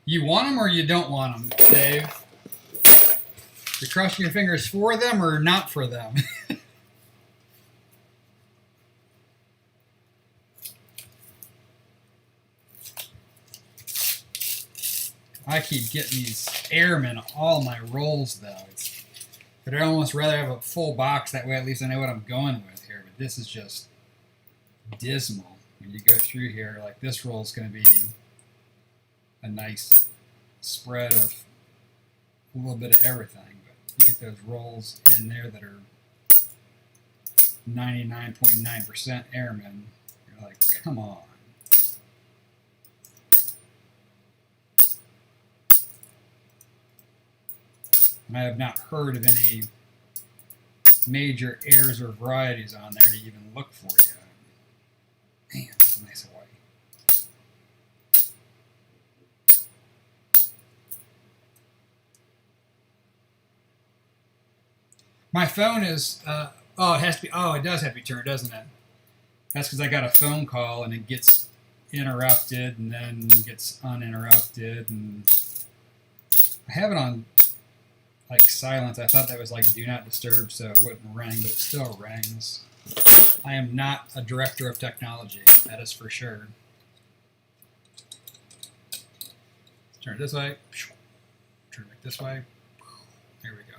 You want them or you don't want them, Dave? You're crossing your fingers for them or not for them? I keep getting these airmen all my rolls though. But I'd almost rather have a full box, that way at least I know what I'm going with here. But this is just dismal. When you go through here, like this roll is going to be a nice spread of a little bit of everything. You get those rolls in there that are 99.9% airmen. You're like, come on. And I have not heard of any major airs or varieties on there to even look for yet. Man, that's a nice Hawaii. My phone is, oh, it has to be, oh, it does have to be turned, doesn't it? That's because I got a phone call and it gets interrupted and then gets uninterrupted. And I have it on, like, silence. I thought that was, like, do not disturb so it wouldn't ring, but it still rings. I am not a director of technology, that is for sure. Turn it this way. Turn it back this way. There we go.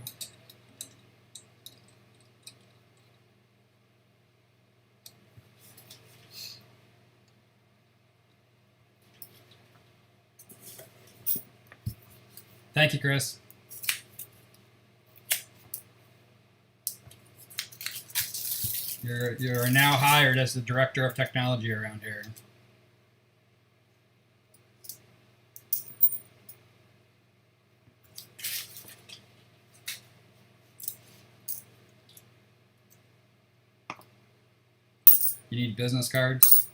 Thank you, Chris. You're now hired as the director of technology around here. You need business cards?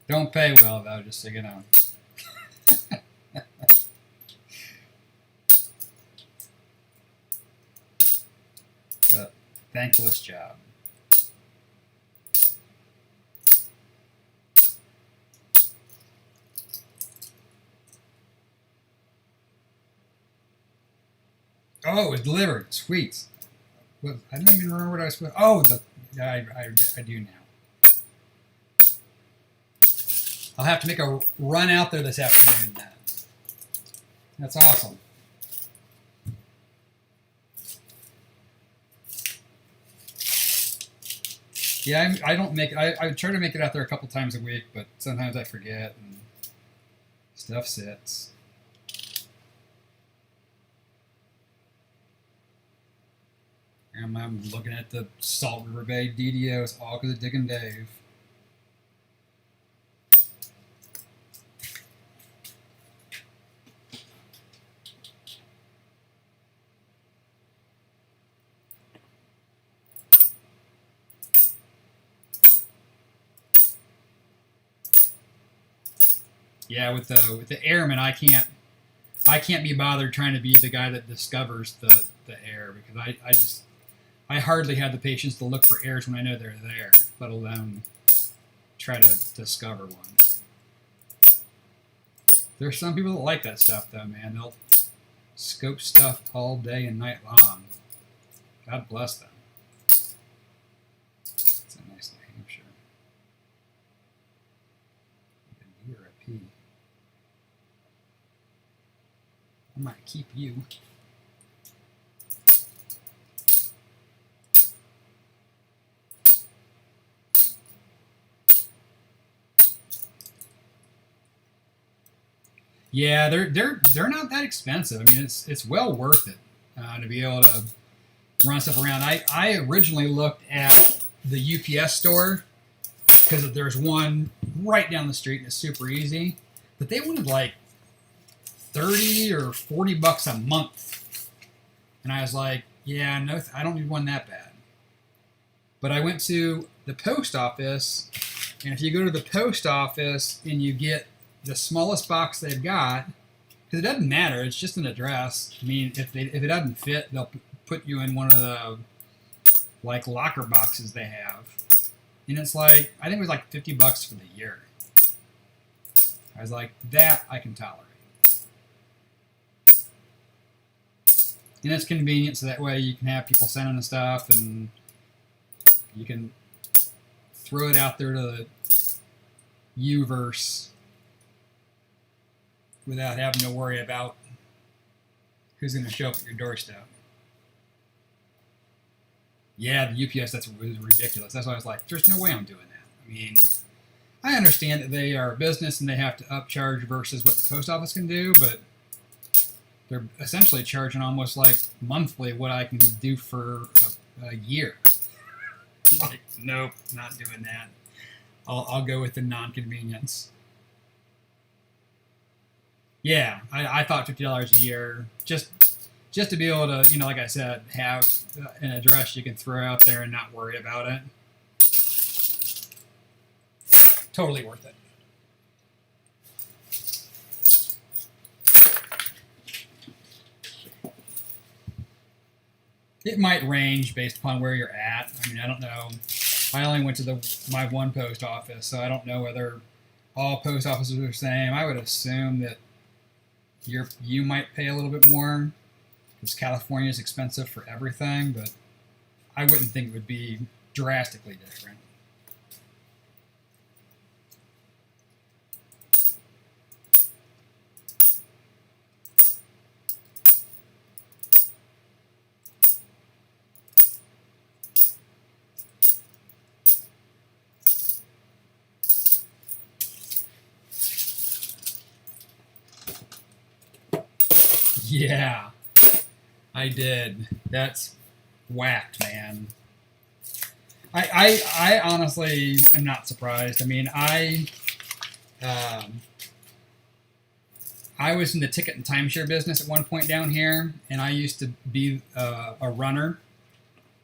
Don't pay well, though, just so you know. It's a thankless job. Oh, it was delivered. Sweet. I don't even remember what I was supposed to. Oh, I do now. I'll have to make a run out there this afternoon then. That's awesome. Yeah, I don't make. I try to make it out there a couple times a week, but sometimes I forget and stuff sits. I'm looking at the Salt River Bay DDOs, all because of Digging Dave. Yeah, with the airman, I can't be bothered trying to be the guy that discovers the error, because I hardly have the patience to look for errors when I know they're there, let alone try to discover one. There's some people that like that stuff, though, man. They'll scope stuff all day and night long. God bless them. It's a nice New Hampshire. You're a P. I might keep you. Yeah, they're not that expensive. I mean, it's well worth it to be able to run stuff around. I originally looked at the UPS store because there's one right down the street and it's super easy, but they wanted like $30 or $40 a month, and I was like, yeah, no, I don't need one that bad. But I went to the post office, and if you go to the post office and you get the smallest box they've got, because it doesn't matter, it's just an address. I mean, if it doesn't fit, they'll put you in one of the like locker boxes they have, and it's like, I think it was like $50 for the year. I was like, that I can tolerate, and it's convenient, so that way you can have people sending the stuff, and you can throw it out there to the universe without having to worry about who's going to show up at your doorstep. Yeah, the UPS, was ridiculous. That's why I was like, there's no way I'm doing that. I mean, I understand that they are a business and they have to upcharge versus what the post office can do, but they're essentially charging almost like monthly what I can do for a year. Like, nope, not doing that. I'll go with the non-convenience. Yeah, I thought $50 a year, just to be able to, like I said, have an address you can throw out there and not worry about it. Totally worth it. It might range based upon where you're at. I mean, I don't know. I only went to my one post office, so I don't know whether all post offices are the same. I would assume that you might pay a little bit more because California is expensive for everything, but I wouldn't think it would be drastically different. Yeah, I did. That's whacked, man. I honestly am not surprised. I mean, I was in the ticket and timeshare business at one point down here, and I used to be a runner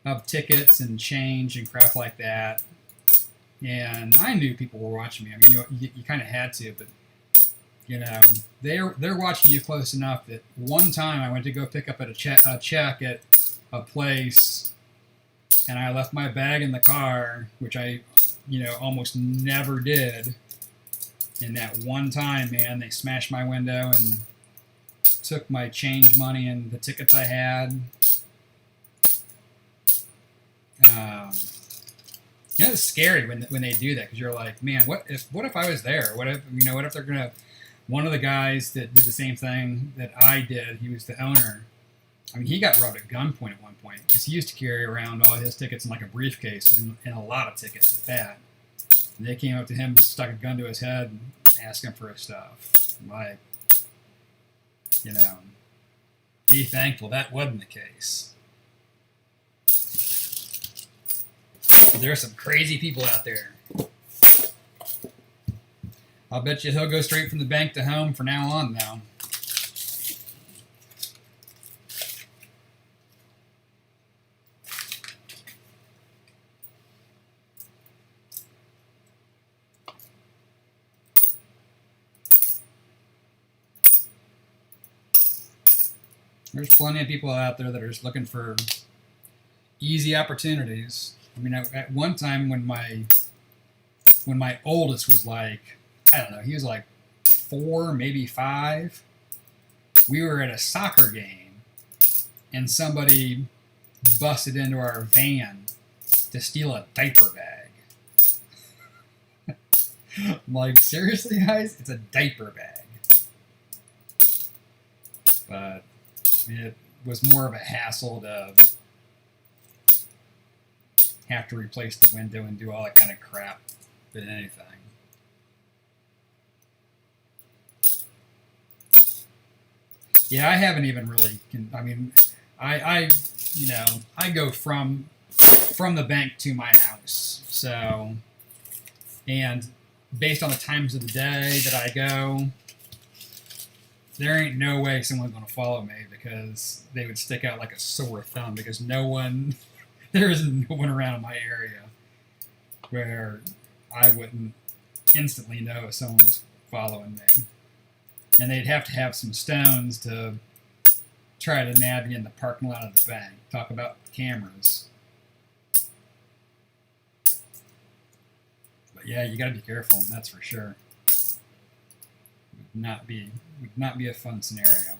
of tickets and change and crap like that. and I knew people were watching me. I mean, you kind of had to, but you know, they're watching you close enough that one time I went to go pick up a check at a place, and I left my bag in the car, which I, you know, almost never did. And that one time, man, they smashed my window and took my change money and the tickets I had. You know, it's scary when they do that, because you're like, man, what if I was there? What if they're gonna, one of the guys that did the same thing that I did, he was the owner. I mean, he got robbed at gunpoint at one point because he used to carry around all his tickets in like a briefcase and a lot of tickets at that. And they came up to him and stuck a gun to his head and asked him for his stuff. Like, you know, be thankful that wasn't the case. There are some crazy people out there. I'll bet you he'll go straight from the bank to home from now on now. There's plenty of people out there that are just looking for easy opportunities. I mean, at one time when my oldest was like, I don't know, he was like 4, maybe 5, we were at a soccer game and somebody busted into our van to steal a diaper bag. I'm like, seriously, guys? It's a diaper bag. But it was more of a hassle to have to replace the window and do all that kind of crap than anything. Yeah, I haven't even really. I mean, I go from the bank to my house. So, and based on the times of the day that I go, there ain't no way someone's going to follow me, because they would stick out like a sore thumb, because there is no one around in my area where I wouldn't instantly know if someone was following me. And they'd have to have some stones to try to nab you in the parking lot of the bank. Talk about cameras. But yeah, you got to be careful, that's for sure. Would not be a fun scenario.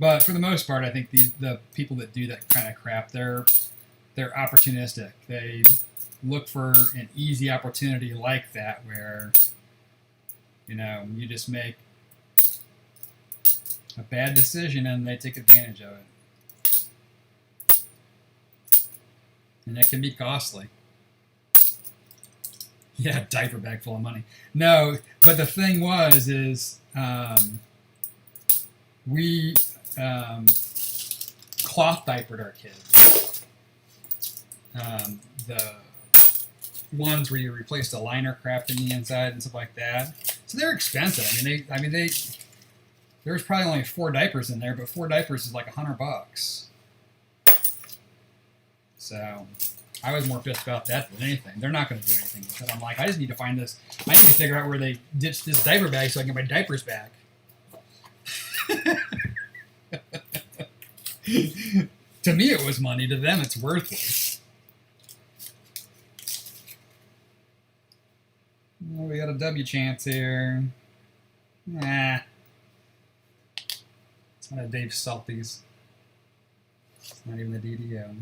But for the most part, I think the people that do that kind of crap, they're opportunistic. They look for an easy opportunity like that, where, you know, you just make a bad decision and they take advantage of it. And it can be costly. Yeah, diaper bag full of money. No, but the thing is we cloth diapered our kids. The ones where you replace the liner craft in the inside and stuff like that. So they're expensive. I mean, there was probably only 4 diapers in there, but 4 diapers is like $100. So I was more pissed about that than anything. They're not going to do anything with it. I'm like, I just need to find this. I need to figure out where they ditched this diaper bag so I can get my diapers back. To me, it was money. To them, it's worthless. Oh, we got a W chance here. Nah. It's not a Dave Salties. It's not even the DDO.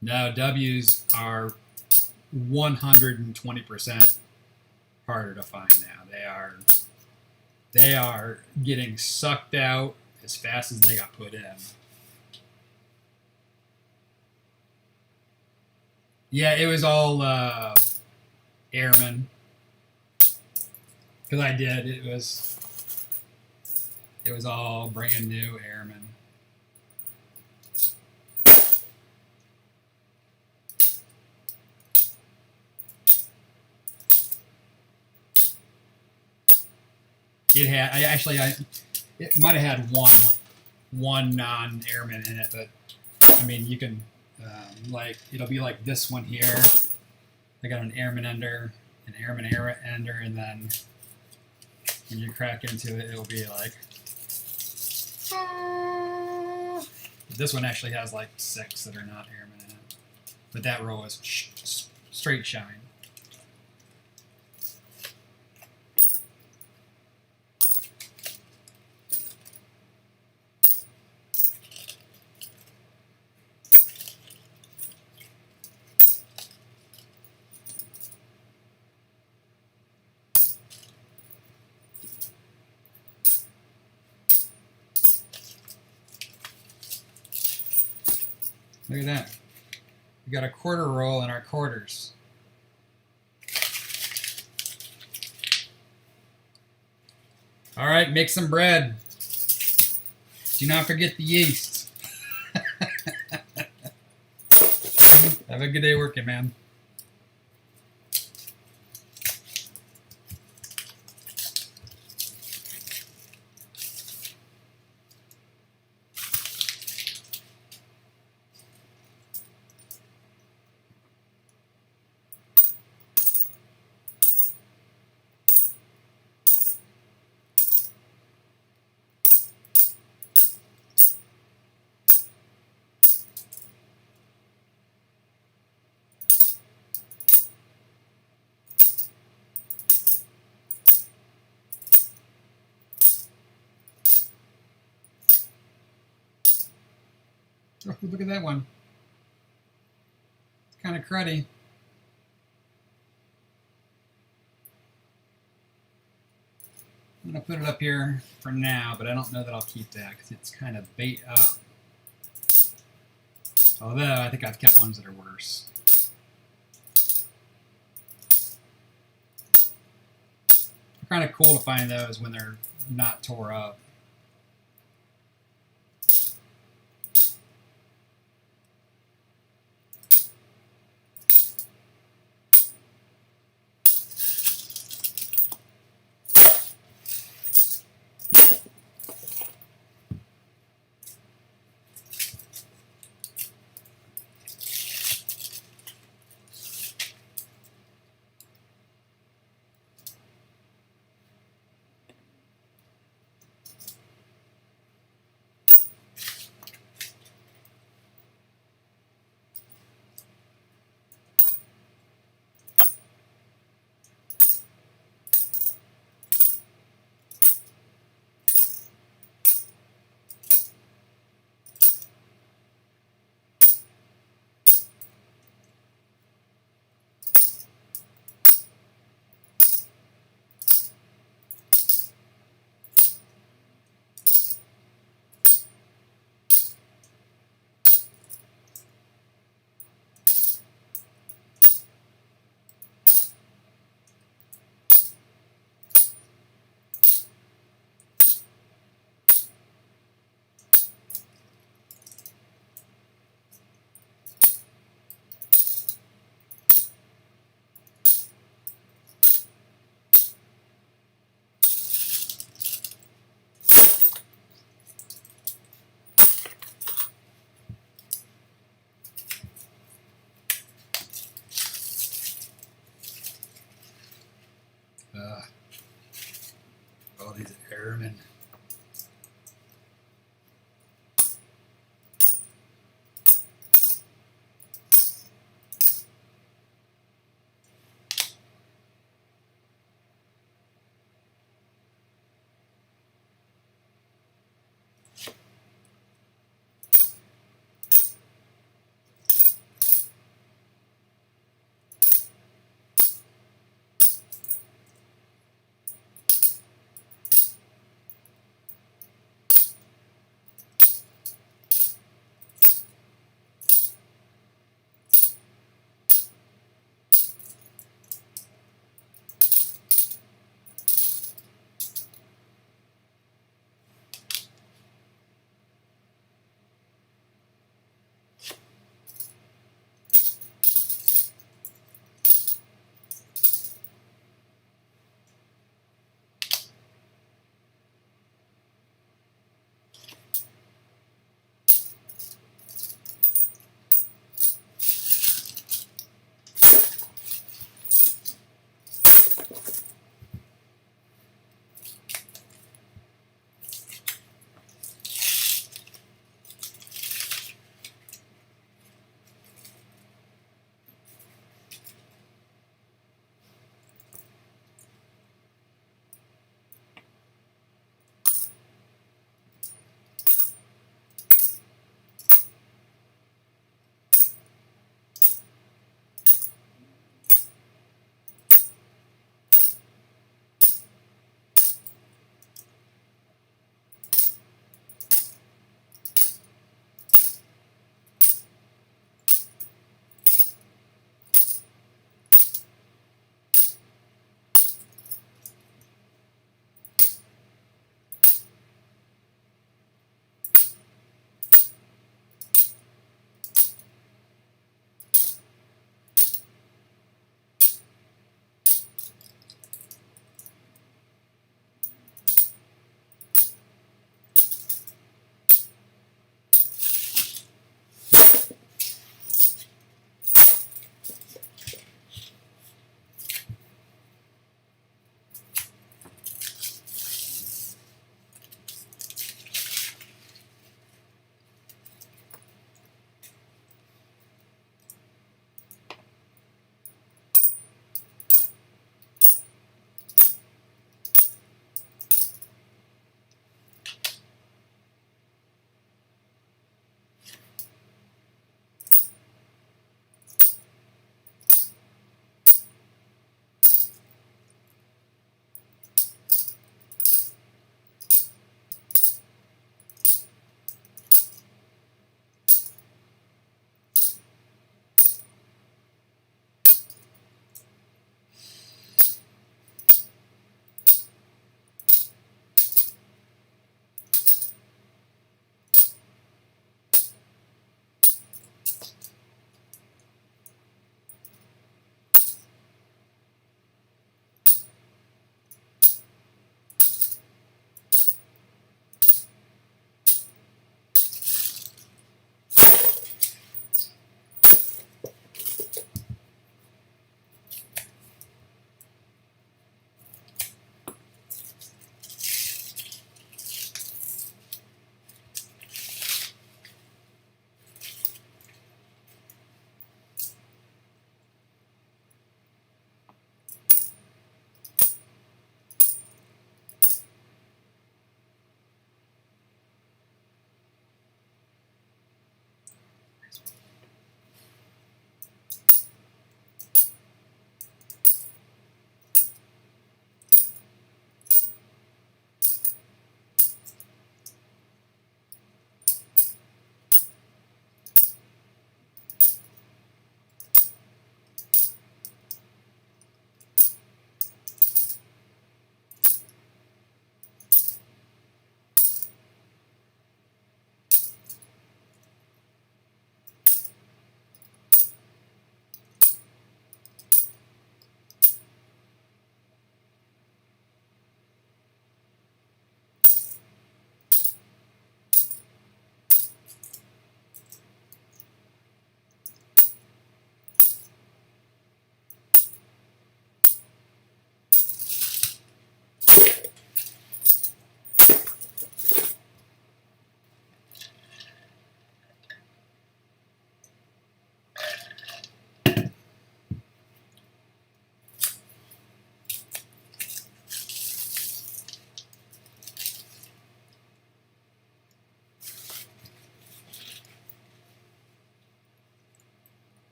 No, W's are 120% harder to find now. they are getting sucked out as fast as they got put in. Yeah, it was all airmen. Because I did. It was all brand new airmen. It had it might have had one non-airman in it, but I mean you can like it'll be like this one here. I got an airman ender, an airman ender, and then when you crack into it, it'll be like. This one actually has like 6 that are not airmen in it, but that row is straight shine. Look at that. We got a quarter roll in our quarters. All right, make some bread. Do not forget the yeast. Have a good day working, man. Oh, look at that one. It's kind of cruddy. I'm going to put it up here for now, but I don't know that I'll keep that because it's kind of bait up. Although I think I've kept ones that are worse. They're kind of cool to find those when they're not tore up.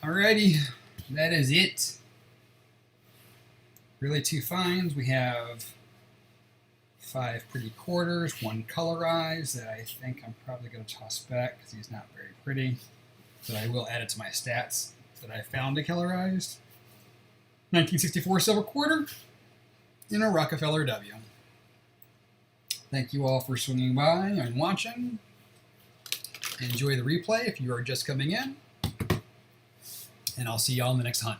Alrighty, that is it. Really 2 finds. We have 5 pretty quarters, 1 colorized that I think I'm probably going to toss back because he's not very pretty. But I will add it to my stats that I found a colorized. 1964 silver quarter and a Rockefeller W. Thank you all for swinging by and watching. Enjoy the replay if you are just coming in. And I'll see you all in the next hunt.